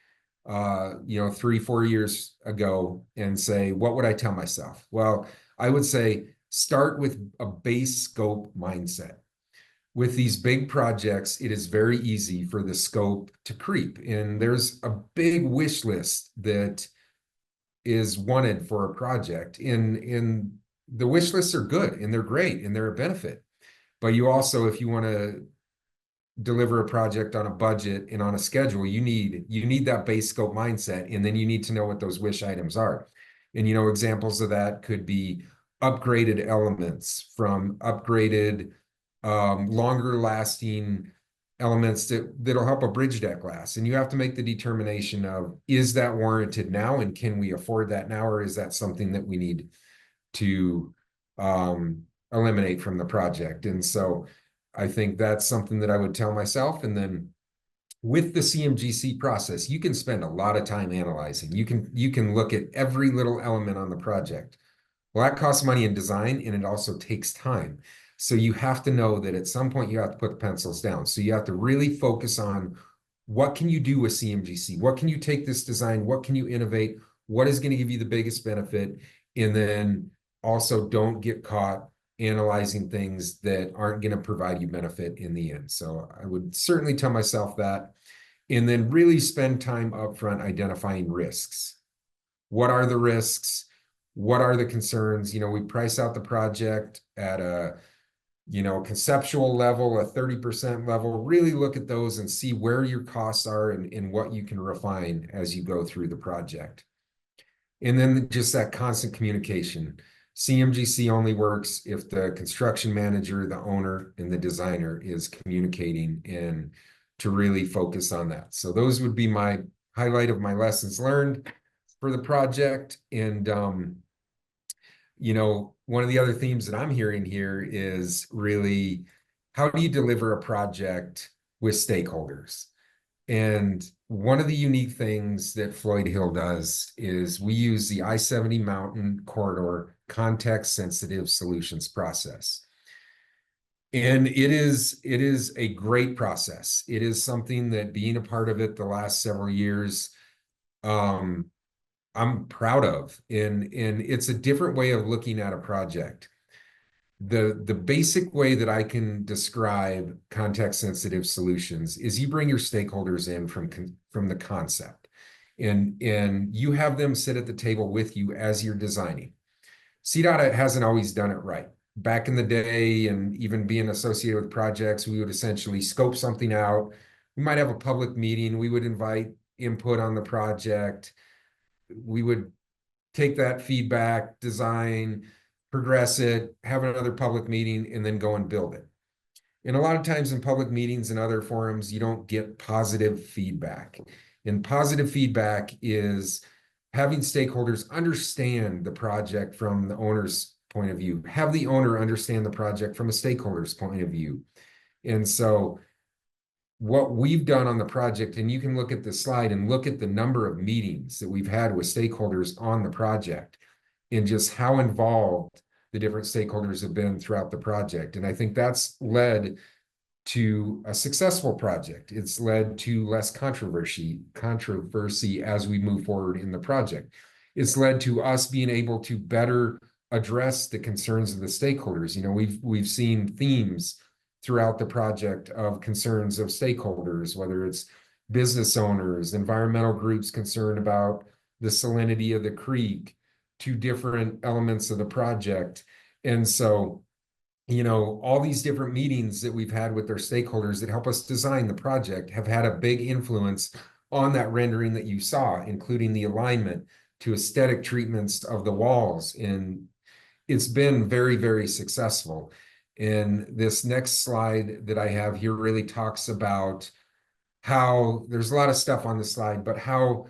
3-4 years ago and say, what would I tell myself? Well, I would say start with a base scope mindset. With these big projects, it is very easy for the scope to creep. And there's a big wish list that is wanted for a project. And the wish lists are good and they're great and they're a benefit. But you also, if you want to deliver a project on a budget and on a schedule, you need that base scope mindset, and then you need to know what those wish items are. And examples of that could be upgraded elements from upgraded longer lasting elements that'll help a bridge deck last. And you have to make the determination of, is that warranted now and can we afford that now, or is that something that we need to eliminate from the project? And so I think that's something that I would tell myself. And then with the CMGC process, you can spend a lot of time analyzing. You can look at every little element on the project. Well, that costs money in design and it also takes time. So you have to know that at some point you have to put the pencils down. So you have to really focus on, what can you do with CMGC? What can you take this design? What can you innovate? What is going to give you the biggest benefit? And then also don't get caught analyzing things that aren't going to provide you benefit in the end. So I would certainly tell myself that. And then really spend time upfront identifying risks. What are the risks? What are the concerns? We price out the project at a conceptual level, a 30% level. Really look at those and see where your costs are and what you can refine as you go through the project. And then just that constant communication. CMGC only works if the construction manager, the owner, and the designer is communicating, and to really focus on that. So those would be my highlight of my lessons learned for the project. And one of the other themes that I'm hearing here is really, how do you deliver a project with stakeholders? And one of the unique things that Floyd Hill does is we use the I-70 Mountain Corridor context-sensitive solutions process. And it is a great process. It is something that, being a part of it the last several years, I'm proud of. And it's a different way of looking at a project. The basic way that I can describe context-sensitive solutions is you bring your stakeholders in from the concept, and you have them sit at the table with you as you're designing. CDOT hasn't always done it right. Back in the day, and even being associated with projects, we would essentially scope something out. We might have a public meeting. We would invite input on the project. We would take that feedback, design, progress it, have another public meeting, and then go and build it. And a lot of times in public meetings and other forums, you don't get positive feedback. And positive feedback is having stakeholders understand the project from the owner's point of view, have the owner understand the project from a stakeholder's point of view. And so what we've done on the project, and you can look at the slide and look at the number of meetings that we've had with stakeholders on the project, and just how involved the different stakeholders have been throughout the project. And I think that's led to a successful project. It's led to less controversy as we move forward in the project. It's led to us being able to better address the concerns of the stakeholders. We've seen themes throughout the project of concerns of stakeholders, whether it's business owners, environmental groups concerned about the salinity of the creek, to different elements of the project. And so, all these different meetings that we've had with our stakeholders that help us design the project have had a big influence on that rendering that you saw, including the alignment to aesthetic treatments of the walls. And it's been very, very successful. And this next slide that I have here really talks about how there's a lot of stuff on the slide, but how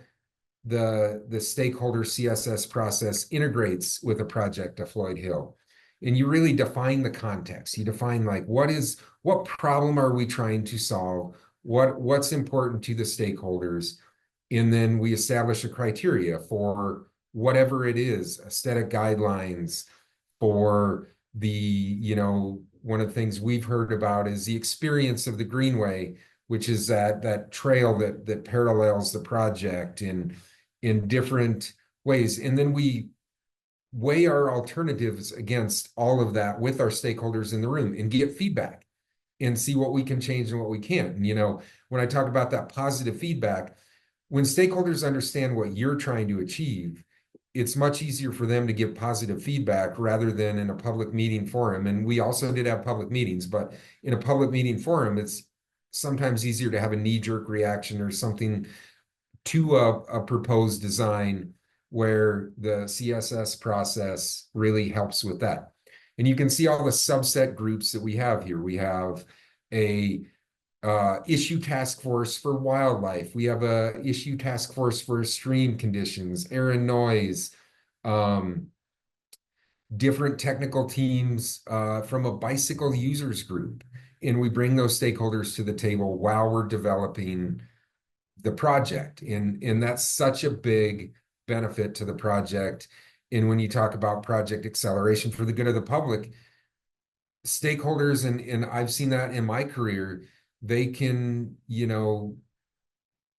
the stakeholder CSS process integrates with a project of Floyd Hill. And you really define the context. You define, like, what problem are we trying to solve? What's important to the stakeholders? And then we establish a criteria for whatever it is, aesthetic guidelines for the, one of the things we've heard about is the experience of the Greenway, which is that trail that parallels the project in different ways. And then we weigh our alternatives against all of that with our stakeholders in the room and get feedback and see what we can change and what we can't. And, when I talk about that positive feedback, when stakeholders understand what you're trying to achieve, it's much easier for them to give positive feedback rather than in a public meeting forum. And we also did have public meetings, but in a public meeting forum, it's sometimes easier to have a knee-jerk reaction or something to a proposed design where the CSS process really helps with that. And you can see all the subset groups that we have here. We have a issue task force for wildlife. We have a issue task force for stream conditions, air and noise, different technical teams from a bicycle users group. And we bring those stakeholders to the table while we're developing the project. And that's such a big benefit to the project. And when you talk about project acceleration for the good of the public, stakeholders, and I've seen that in my career, they can,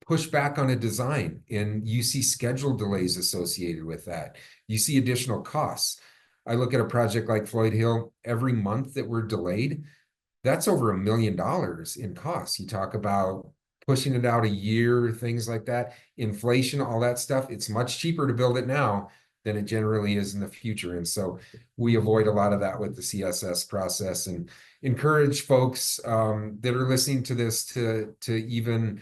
push back on a design, and you see schedule delays associated with that. You see additional costs. I look at a project like Floyd Hill, every month that we're delayed, that's over $1 million in costs. You talk about pushing it out a year, things like that, inflation, all that stuff. It's much cheaper to build it now than it generally is in the future. And so we avoid a lot of that with the CSS process, and encourage folks that are listening to this to even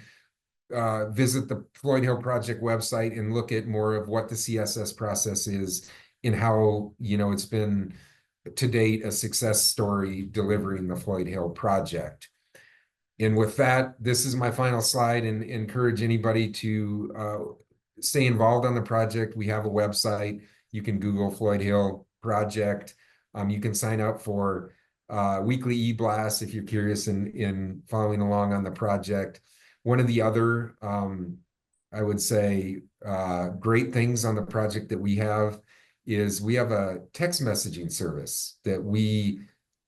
visit the Floyd Hill Project website and look at more of what the CSS process is and how, it's been to date a success story delivering the Floyd Hill project. And with that, this is my final slide, and encourage anybody to stay involved on the project. We have a website. You can Google Floyd Hill Project. You can sign up for weekly e-blasts if you're curious in following along on the project. One of the other, I would say, great things on the project that we have is we have a text messaging service that we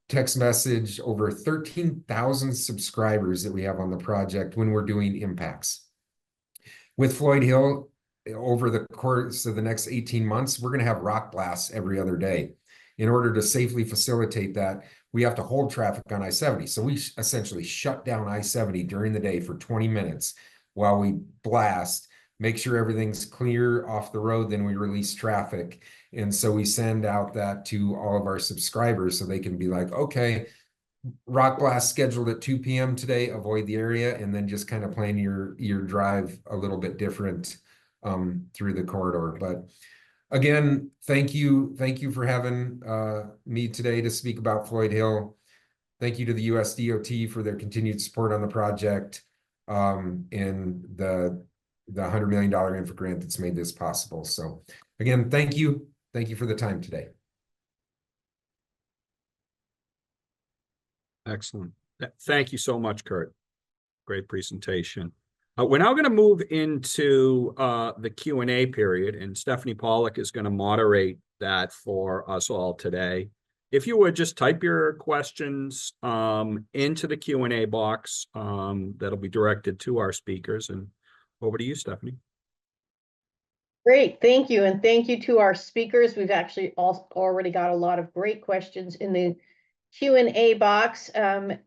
text message over 13,000 subscribers that we have on the project when we're doing impacts. With Floyd Hill, over the course of the next 18 months, we're going to have rock blasts every other day. In order to safely facilitate that, we have to hold traffic on I-70. So we essentially shut down I-70 during the day for 20 minutes while we blast, make sure everything's clear off the road, then we release traffic. And so we send out that to all of our subscribers so they can be like, okay, rock blast scheduled at 2 p.m. today, avoid the area, and then just kind of plan your drive a little bit different through the corridor. But again, thank you for having me today to speak about Floyd Hill. Thank you to the US DOT for their continued support on the project, and the $100 million infra grant that's made this possible. So again, thank you for the time today. Excellent. Thank you so much, Kurt. Great presentation. We're now going to move into the Q&A period, and Stephanie Pollock is going to moderate that for us all today. If you would just type your questions into the Q&A box that'll be directed to our speakers, and over to you, Stephanie. Great, thank you. And thank you to our speakers. We've actually already got a lot of great questions in the Q&A box. I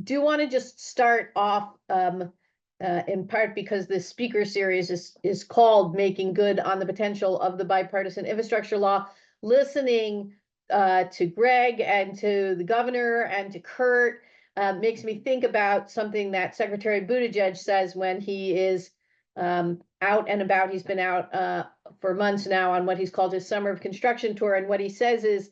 do want to just start off in part because the speaker series is called Making Good on the Potential of the Bipartisan Infrastructure Law. Listening to Greg and to the governor and to Kurt makes me think about something that Secretary Buttigieg says when he is out and about. He's been out for months now on what he's called his summer of construction tour. And what he says is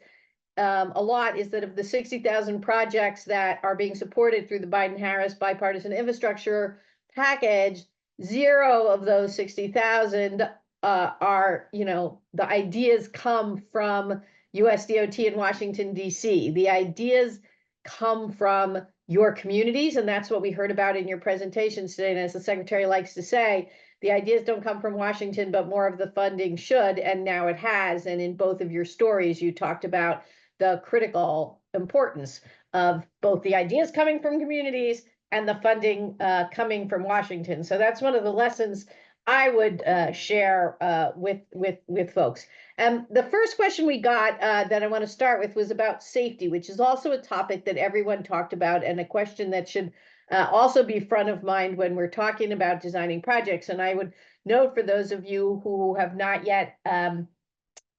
a lot is that of the 60,000 projects that are being supported through the Biden-Harris bipartisan infrastructure package, 0 of those 60,000 are, the ideas come from US DOT in Washington, D.C. The ideas come from your communities. And that's what we heard about in your presentations today. And as the secretary likes to say, the ideas don't come from Washington, but more of the funding should, and now it has. And in both of your stories, you talked about the critical importance of both the ideas coming from communities and the funding coming from Washington. So that's one of the lessons I would share with folks. The first question we got that I want to start with was about safety, which is also a topic that everyone talked about, and a question that should also be front of mind when we're talking about designing projects. And I would note, for those of you who have not yet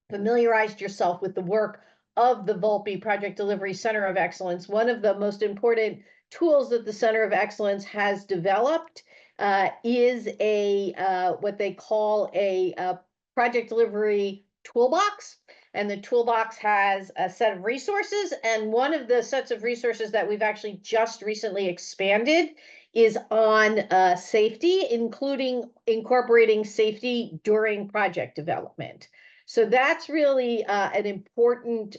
familiarized yourself with the work of the Volpe Project Delivery Center of Excellence, one of the most important tools that the Center of Excellence has developed is what they call a project delivery toolbox. And the toolbox has a set of resources. And one of the sets of resources that we've actually just recently expanded is on safety, including incorporating safety during project development. So that's really an important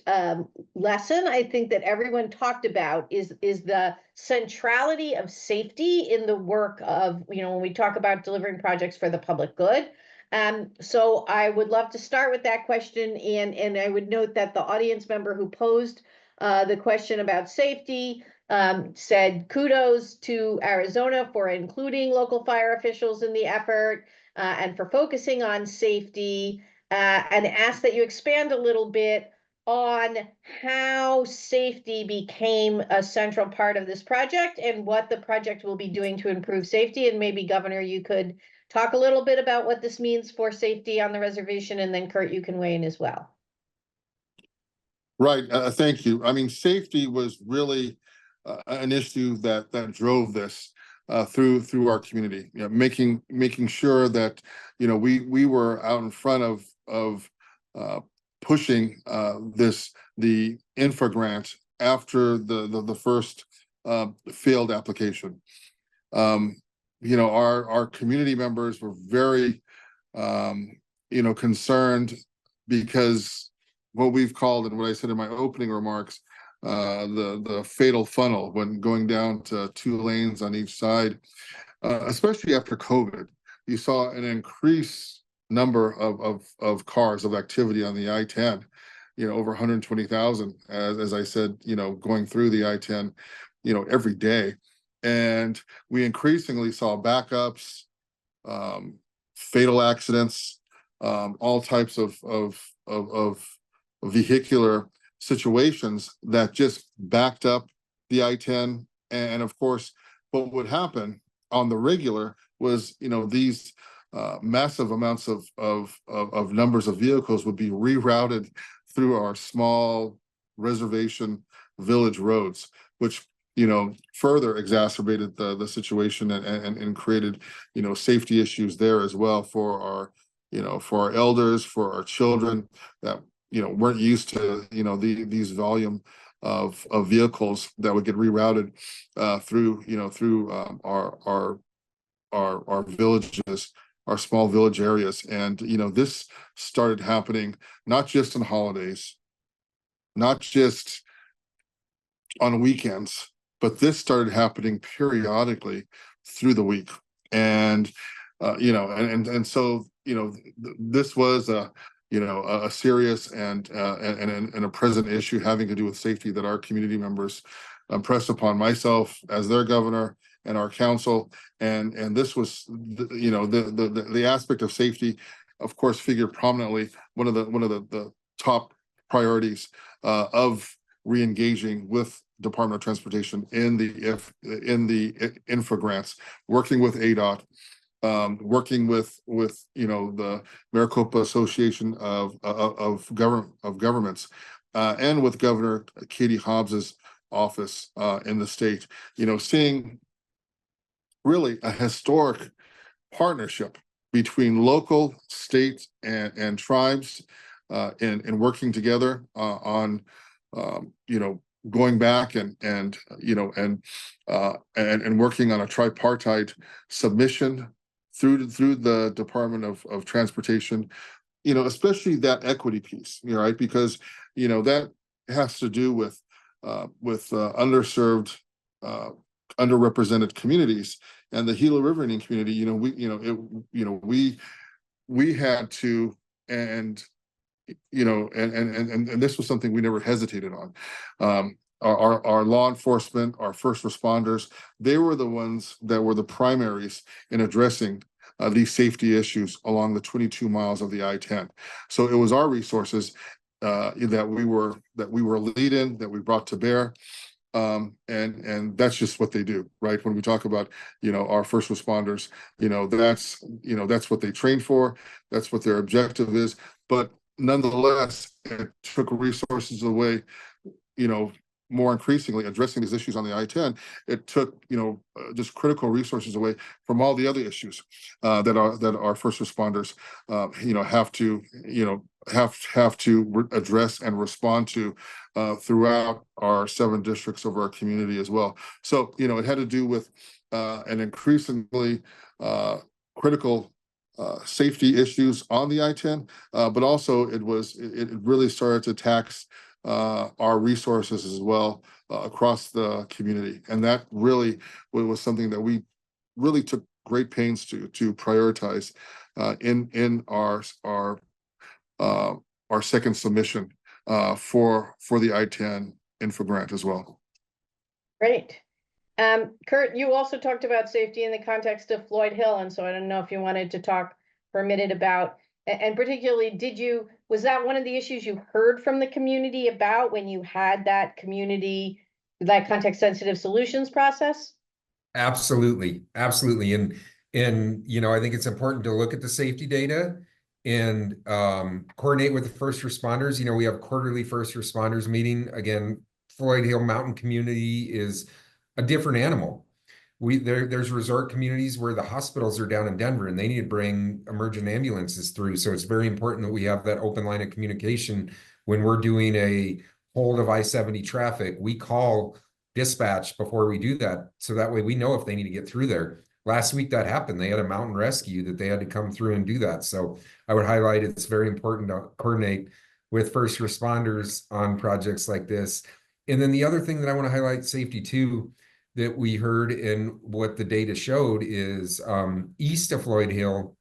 lesson, I think, that everyone talked about is the centrality of safety in the work of, when we talk about delivering projects for the public good. So I would love to start with that question, and I would note that the audience member who posed the question about safety said kudos to Arizona for including local fire officials in the effort and for focusing on safety. And ask that you expand a little bit on how safety became a central part of this project and what the project will be doing to improve safety. And maybe, Governor, you could talk a little bit about what this means for safety on the reservation, and then Kurt, you can weigh in as well. Right. Thank you. I mean, safety was really an issue that drove this through our community. Making sure that we were out in front of pushing the infra grant after the first failed application. Our community members were very concerned, because what we've called, and what I said in my opening remarks, the fatal funnel, when going down to 2 lanes on each side, especially after COVID, you saw an increased number of cars, of activity on the I-10, over 120,000, as I said, going through the I-10, every day. And we increasingly saw backups, fatal accidents, all types of vehicular situations that just backed up the I-10. And of course, what would happen on the regular was, these massive amounts of numbers of vehicles would be rerouted through our small reservation village roads, which further exacerbated the situation and created safety issues there as well for our elders, for our children that weren't used to these volume of vehicles that would get rerouted through our villages, our small village areas. And this started happening not just on holidays, not just on weekends, but this started happening periodically through the week. And so this was a serious and a present issue having to do with safety that our community members impressed upon myself as their governor and our council. And this was the aspect of safety, of course, figured prominently one of the top priorities of re-engaging with Department of Transportation in the infra grants, working with ADOT, working with the Maricopa Association of Governments, and with Governor Katie Hobbs's office in the state. Seeing really a historic partnership between local, state, and tribes in working together on going back and working on a tripartite submission through the Department of Transportation, especially that equity piece, right? Because that has to do with underserved underrepresented communities. And the Gila River Indian community, we had to, and this was something we never hesitated on. Our law enforcement, our first responders, they were the ones that were the primaries in addressing these safety issues along the 22 miles of the I-10. So it was our resources that we were leading, that we brought to bear. And that's just what they do, right? When we talk about, our first responders, that's what they train for. That's what their objective is. But nonetheless, it took resources away, more increasingly addressing these issues on the I-10. It took, just critical resources away from all the other issues that our first responders, have to address and respond to throughout our 7 districts of our community as well. So, it had to do with an increasingly critical safety issues on the I-10, but also it really started to tax our resources as well across the community. And that really was something that we really took great pains to prioritize in our second submission for the I-10 info grant as well. Great. Kurt, you also talked about safety in the context of Floyd Hill, and so I don't know if you wanted to talk for a minute about, and particularly, was that one of the issues you heard from the community about when you had that context sensitive solutions process? Absolutely. Absolutely. And I think it's important to look at the safety data and coordinate with the first responders. We have quarterly first responders meeting. Again, Floyd Hill Mountain community is a different animal. There's resort communities where the hospitals are down in Denver and they need to bring emergent ambulances through. So it's very important that we have that open line of communication when we're doing a hold of I-70 traffic. We call dispatch before we do that, so that way we know if they need to get through there. Last week that happened. They had a mountain rescue that they had to come through and do that. So I would highlight it's very important to coordinate with first responders on projects like this. And then the other thing that I want to highlight, safety too, that we heard and what the data showed is east of Floyd Hill,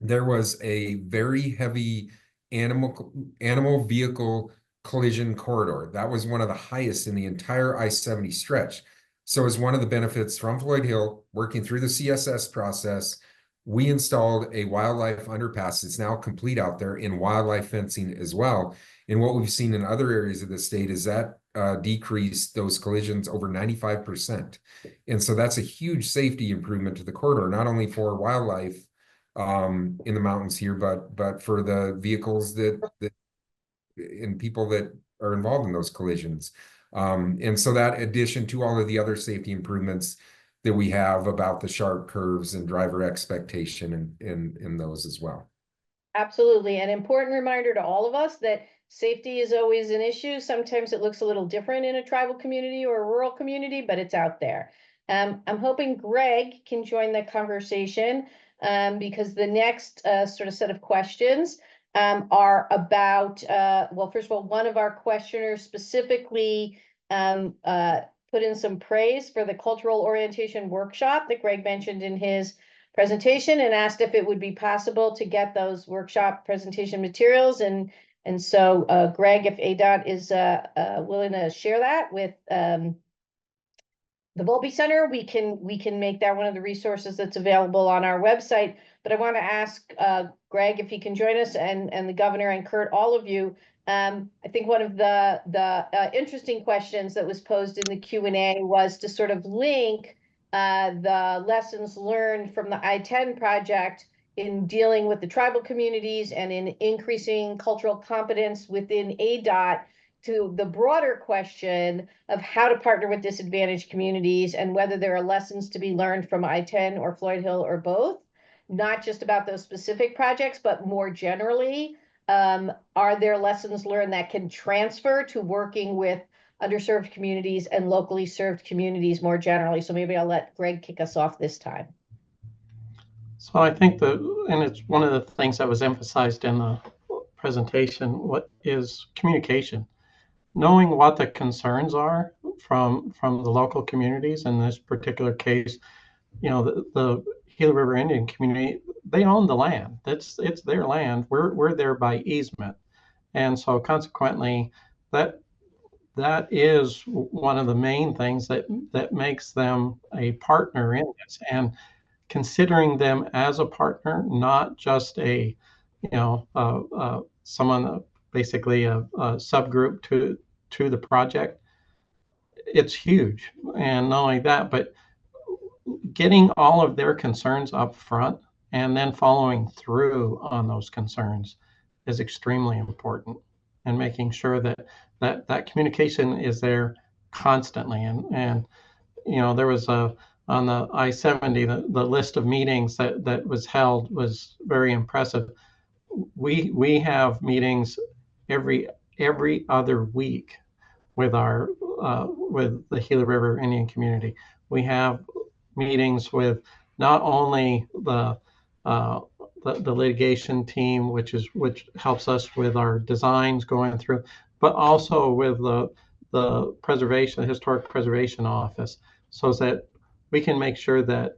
there was a very heavy animal vehicle collision corridor. That was one of the highest in the entire I-70 stretch. So as one of the benefits from Floyd Hill, working through the CSS process, we installed a wildlife underpass. It's now complete out there in wildlife fencing as well. And what we've seen in other areas of the state is that decreased those collisions over 95%. And so that's a huge safety improvement to the corridor, not only for wildlife in the mountains here, but for the vehicles that and people that are involved in those collisions. And so that addition to all of the other safety improvements that we have about the sharp curves and driver expectation in those as well. Absolutely. An important reminder to all of us that safety is always an issue. Sometimes it looks a little different in a tribal community or a rural community, but it's out there. I'm hoping Greg can join the conversation because the next sort of set of questions are about, well, first of all, one of our questioners specifically put in some praise for the cultural orientation workshop that Greg mentioned in his presentation and asked if it would be possible to get those workshop presentation materials. And so, Greg, if ADOT is willing to share that with the Volpe Center, we can make that one of the resources that's available on our website. But I want to ask Greg if he can join us, and the governor and Kurt, all of you. I think one of the interesting questions that was posed in the Q&A was to sort of link the lessons learned from the I-10 project in dealing with the tribal communities and in increasing cultural competence within ADOT to the broader question of how to partner with disadvantaged communities and whether there are lessons to be learned from I-10 or Floyd Hill or both, not just about those specific projects, but more generally, are there lessons learned that can transfer to working with underserved communities and locally served communities more generally? So maybe I'll let Greg kick us off this time. So I think and it's one of the things that was emphasized in the presentation, what is communication? knowing what the concerns are from the local communities. In this particular case, the Gila River Indian community, they own the land. It's their land. We're there by easement, and so consequently, that is one of the main things that makes them a partner in this, and considering them as a partner, not just someone, basically a subgroup to the project. It's huge. And not only that, but getting all of their concerns up front and then following through on those concerns is extremely important, and making sure that communication is there constantly. And there was on the I-70, the list of meetings that was held was very impressive. We have meetings every other week with with the Gila River Indian community. We have meetings with not only uh, the litigation team, which helps us with our designs going through, but also with the historic preservation office, so that we can make sure that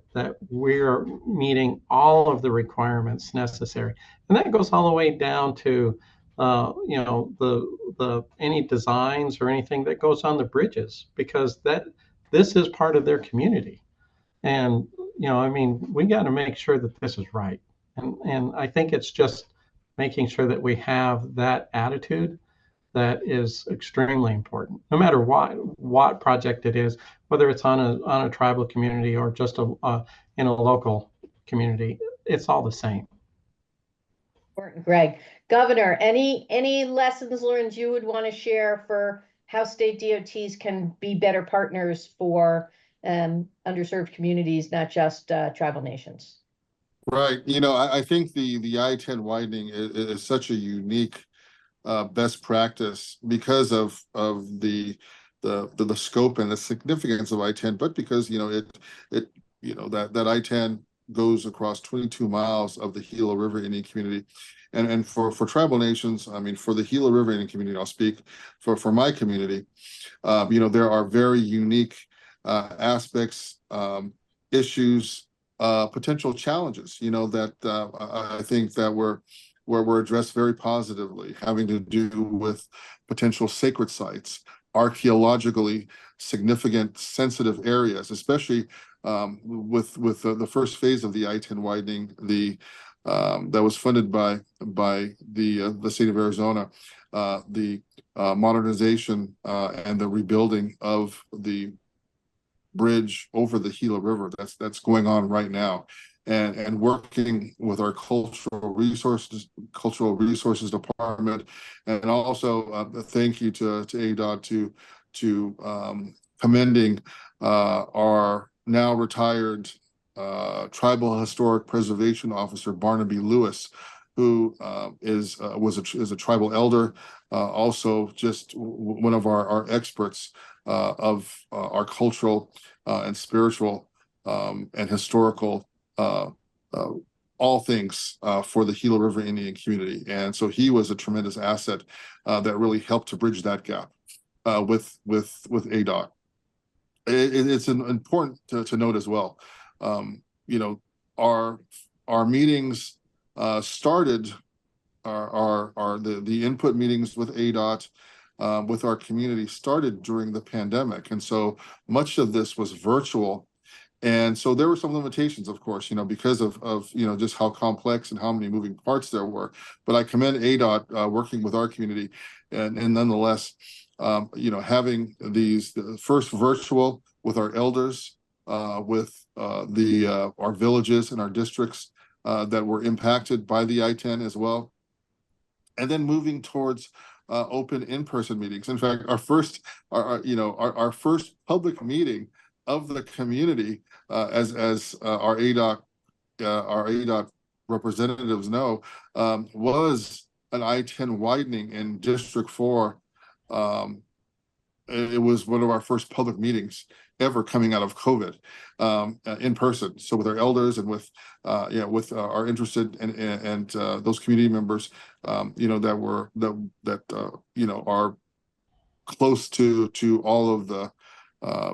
we're meeting all of the requirements necessary. And that goes all the way down to the any designs or anything that goes on the bridges, because this is part of their community. And I mean, we got to make sure that this is right. And I think it's just making sure that we have that attitude that is extremely important, no matter what project it is, whether it's on a tribal community or just in a local community. It's all the same. Important, Greg. Governor, any lessons learned you would want to share for how state DOTs can be better partners for underserved communities, not just tribal nations? Right. I think the I-10 widening is such a unique best practice because of the scope and the significance of I-10, but because that I-10 goes across 22 miles of the Gila River Indian community, and for tribal nations, I mean, for the Gila River Indian community, I'll speak for my community. There are very unique aspects, issues, potential challenges, that I think that were addressed very positively, having to do with potential sacred sites, archaeologically significant, sensitive areas, especially with the first phase of the I-10 widening, that was funded by the state of Arizona, the modernization and the rebuilding of the bridge over the Gila River that's going on right now, and working with our cultural resources department, and also thank you to ADOT to commending our now retired tribal historic preservation officer Barnaby Lewis, who is a tribal elder, also just one of our experts of our cultural and spiritual and historical all things for the Gila River Indian community. And so he was a tremendous asset that really helped to bridge that gap with ADOT. It's important to note as well. Our meetings started the input meetings with ADOT with our community started during the pandemic, and so much of this was virtual. And so there were some limitations, of course, because of just how complex and how many moving parts there were. But I commend ADOT working with our community, and nonetheless, having the first virtual with our elders, with our villages and our districts that were impacted by the I-10 as well, and then moving towards open in-person meetings. In fact, our first public meeting of the community, as our ADOT representatives know, was an I-10 widening in District 4. It was one of our first public meetings ever coming out of COVID, in person. So with our elders and with our interested and those community members, that are close to all of the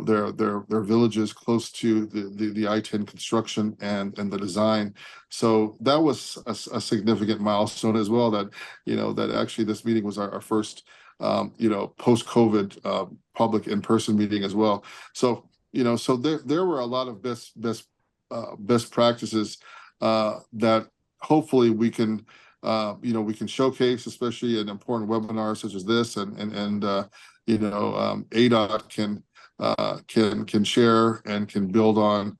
their villages, close to the I-10 construction and the design. So that was a significant milestone as well, that that actually this meeting was our first post-COVID public in-person meeting as well. So so there were a lot of best practices that hopefully we can we can showcase, especially in important webinars such as this, and ADOT can share and can build on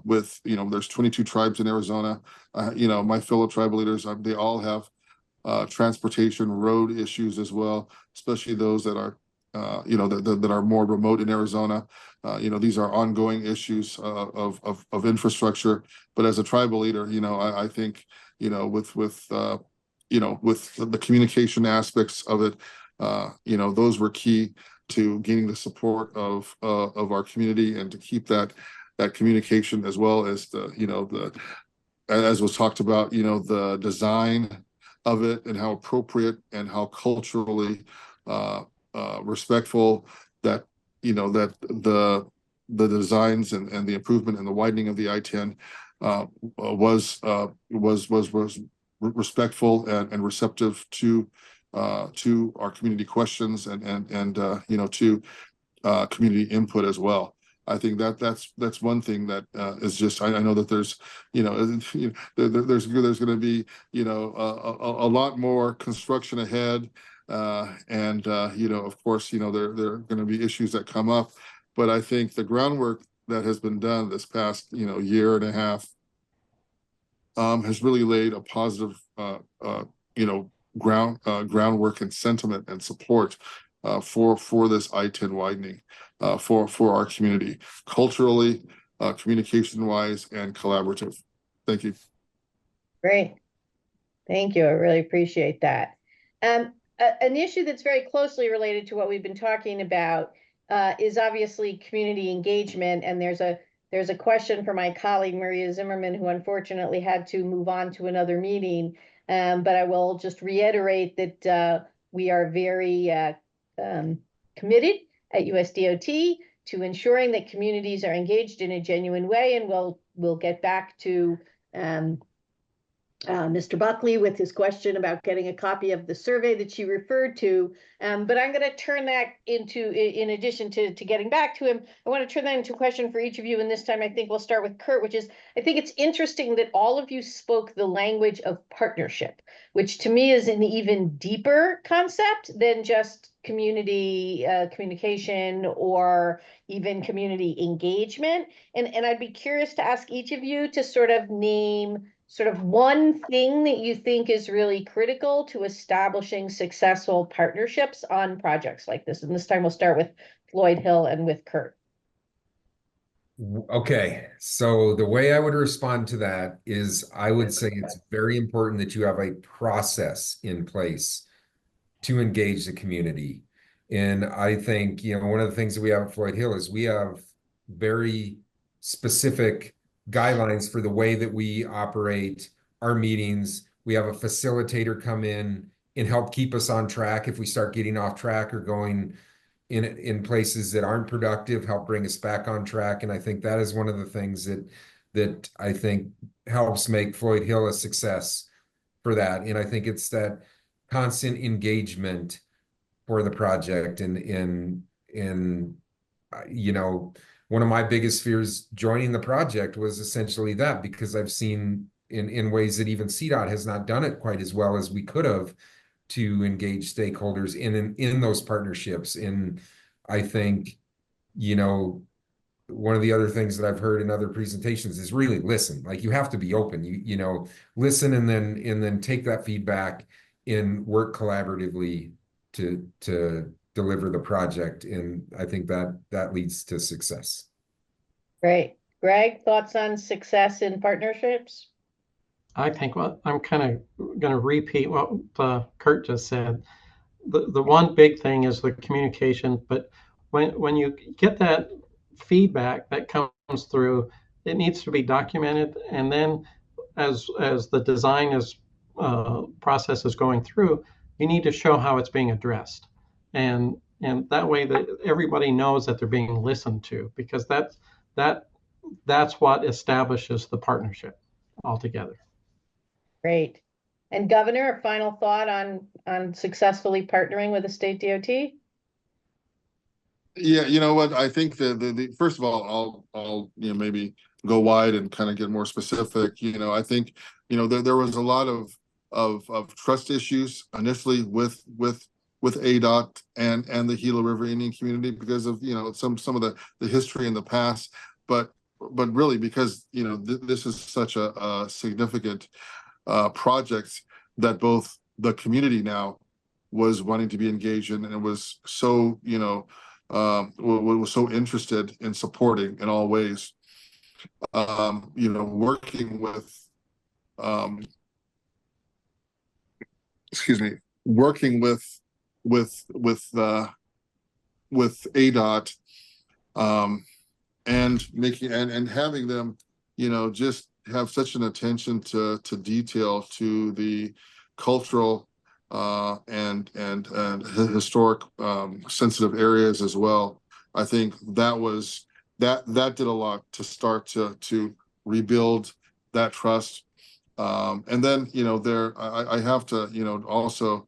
with there's 22 tribes in Arizona. My fellow tribal leaders, they all have transportation road issues as well, especially those that are that are more remote in Arizona. These are ongoing issues of infrastructure. But as a tribal leader, I think with the communication aspects of it, those were key to gaining the support of our community, and to keep that communication, as well as as was talked about, the design of it, and how appropriate and how culturally respectful that that the designs and the improvement and the widening of the I-10 was respectful and receptive to our community questions, and to community input as well. I think that's one thing that is just, I know that there's there's going to be a lot more construction ahead, and of course there are going to be issues that come up, but I think the groundwork that has been done this past year and a half has really laid a positive groundwork and sentiment and support for this I-10 widening for our community, culturally, communication wise, and collaborative. Thank you. Great. Thank you. I really appreciate that. An issue that's very closely related to what we've been talking about is obviously community engagement. And there's a question for my colleague, Maria Zimmerman, who unfortunately had to move on to another meeting. But I will just reiterate that we are very committed at USDOT to ensuring that communities are engaged in a genuine way. And we'll get back to Mr. Buckley with his question about getting a copy of the survey that you referred to. But I'm going to turn that into, in addition to getting back to him, I want to turn that into a question for each of you. And this time I think we'll start with Kurt, which is, I think it's interesting that all of you spoke the language of partnership, which to me is an even deeper concept than just community communication or even community engagement. And I'd be curious to ask each of you to sort of name sort of one thing that you think is really critical to establishing successful partnerships on projects like this. And this time we'll start with Floyd Hill and with Kurt. Okay, so the way I would respond to that is I would say it's very important that you have a process in place to engage the community. And I think, one of the things that we have at Floyd Hill is we have very specific guidelines for the way that we operate our meetings. We have a facilitator come in and help keep us on track if we start getting off track or going in places that aren't productive, help bring us back on track. And I think that is one of the things that I think helps make Floyd Hill a success for that. And I think it's that constant engagement for the project. And one of my biggest fears joining the project was essentially that, because I've seen in ways that even CDOT has not done it quite as well as we could have to engage stakeholders in those partnerships. And I think, one of the other things that I've heard in other presentations is really listen. Like, you have to be open, listen, and then take that feedback and work collaboratively to deliver the project. And I think that leads to success. Great. Greg, thoughts on success in partnerships? I think I'm kind of going to repeat what Kurt just said. The one big thing is the communication, but when you get that feedback that comes through, it needs to be documented. And then as the design process is going through, you need to show how it's being addressed. And And that way that everybody knows that they're being listened to, because that's what establishes the partnership altogether. Great. And Governor, a final thought on successfully partnering with the state DOT? Yeah, you know what? I think the first of all, I'll maybe go wide and kind of get more specific. I think there was a lot of trust issues initially with ADOT and the Gila River Indian community because of some of the history in the past, but really because this is such a significant project that both the community now was wanting to be engaged in, and it was so was so interested in supporting in all ways. Working with excuse me, working with ADOT, and making and having them, just have such an attention to detail to the cultural and historic sensitive areas as well. I think that did a lot to start to rebuild that trust. And then I have to also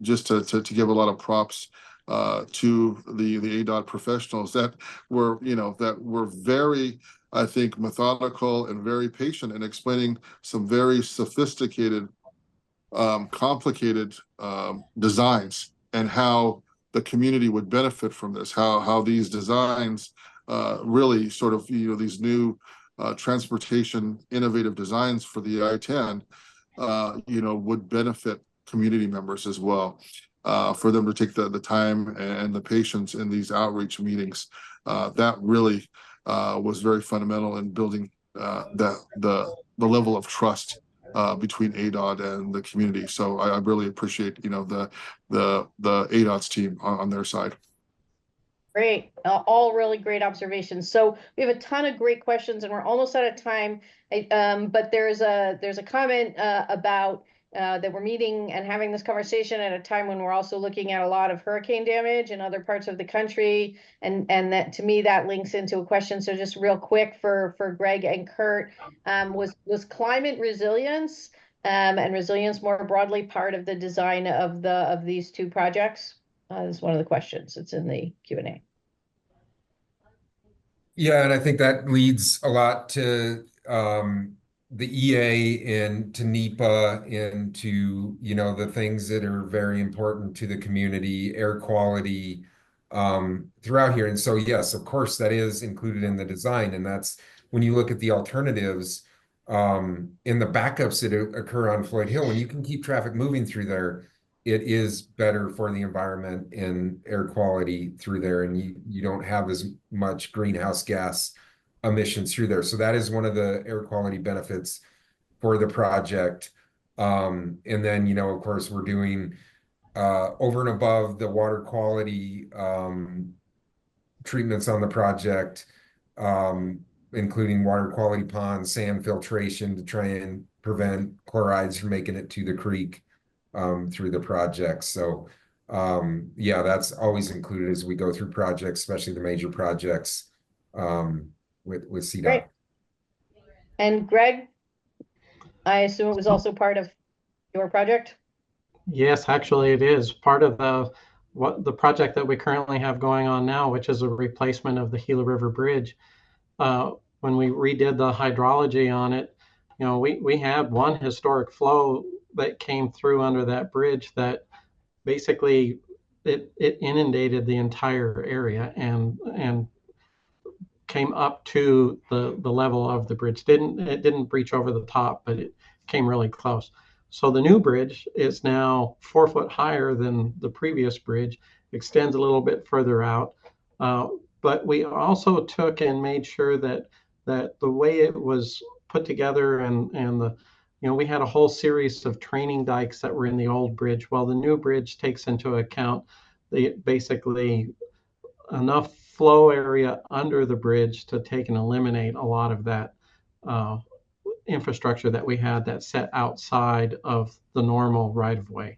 just to give a lot of props to the ADOT professionals that were very, I think, methodical and very patient in explaining some very sophisticated, complicated designs, and how the community would benefit from this, how these designs really sort of these new transportation innovative designs for the I-10 would benefit community members as well, for them to take the time and the patience in these outreach meetings. That really was very fundamental in building the level of trust between ADOT and the community. So I really appreciate the ADOT's team on their side. Great, all really great observations. So we have a ton of great questions, and we're almost out of time. But there's a comment about that we're meeting and having this conversation at a time when we're also looking at a lot of hurricane damage in other parts of the country, and that, to me, that links into a question. So just real quick for Greg and Kurt, was climate resilience and resilience more broadly part of the design of these two projects? Is one of the questions. It's in the Q&A. Yeah, and I think that leads a lot to the EA and to NEPA and to the things that are very important to the community, air quality throughout here. And so yes, of course, that is included in the design, and that's when you look at the alternatives in the backups that occur on Floyd Hill. When you can keep traffic moving through there, it is better for the environment and air quality through there, and you don't have as much greenhouse gas emissions through there. So that is one of the air quality benefits for the project. And then, of course, we're doing over and above the water quality treatments on the project, including water quality ponds, sand filtration to try and prevent chlorides from making it to the creek through the project. So yeah, that's always included as we go through projects, especially the major projects with CDOT. Great. And Greg, I assume it was also part of your project? Yes, actually it is part of the project that we currently have going on now, which is a replacement of the Gila River Bridge. When we redid the hydrology on it, we had one historic flow that came through under that bridge that basically it inundated the entire area and came up to the level of the bridge. It didn't breach over the top, but it came really close. So the new bridge is now 4 foot higher than the previous bridge, extends a little bit further out. But we also took and made sure that the way it was put together and the we had a whole series of training dikes that were in the old bridge. Well, the new bridge takes into account basically enough flow area under the bridge to take and eliminate a lot of that infrastructure that we had that set outside of the normal right of way.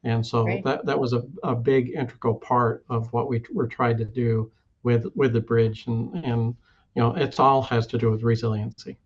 And so Right. that was a big integral part of what we were trying to do with the bridge, and it's all has to do with resiliency.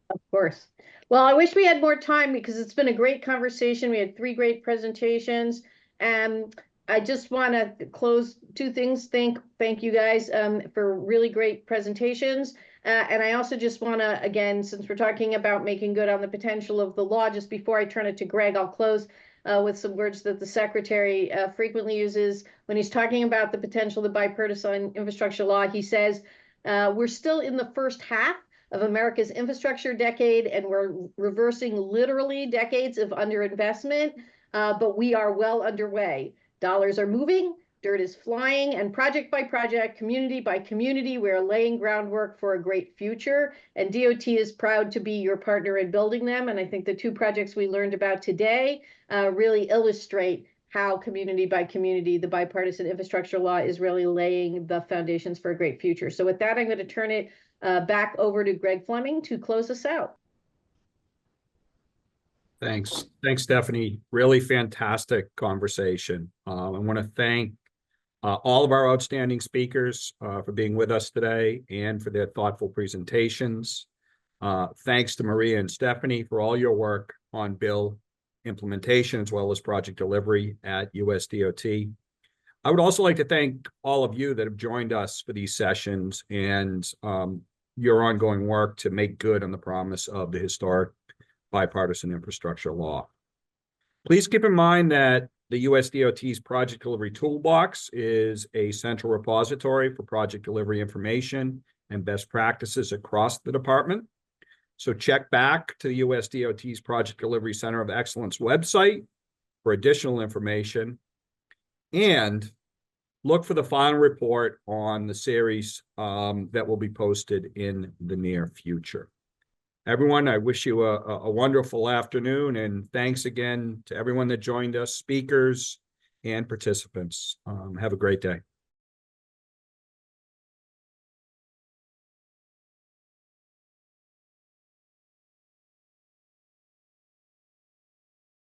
Of course. Well, I wish we had more time because it's been a great conversation. We had 3 great presentations. And I just want to close 2 things. Thank you guys for really great presentations. And I also just want to, again, since we're talking about making good on the potential of the law, just before I turn it to Greg, I'll close with some words that the secretary frequently uses when he's talking about the potential of the bipartisan infrastructure law. He says, we're still in the first half of America's infrastructure decade, and we're reversing literally decades of underinvestment, but we are well underway. Dollars are moving, dirt is flying, and project by project, community by community, we're laying groundwork for a great future, and DOT is proud to be your partner in building them. And I think the 2 projects we learned about today really illustrate how community by community, the bipartisan infrastructure law is really laying the foundations for a great future. So with that, I'm going to turn it back over to Greg Fleming to close us out. Thanks, Stephanie. Really fantastic conversation. I want to thank all of our outstanding speakers for being with us today and for their thoughtful presentations. Thanks to Maria and Stephanie for all your work on bill implementation as well as project delivery at USDOT. I would also like to thank all of you that have joined us for these sessions and your ongoing work to make good on the promise of the historic bipartisan infrastructure law. Please keep in mind that the USDOT's Project Delivery Toolbox is a central repository for project delivery information and best practices across the department. So check back to the USDOT's Project Delivery Center of Excellence website for additional information, and look for the final report on the series that will be posted in the near future. Everyone, I wish you a wonderful afternoon, and thanks again to everyone that joined us, speakers and participants. Have a great day.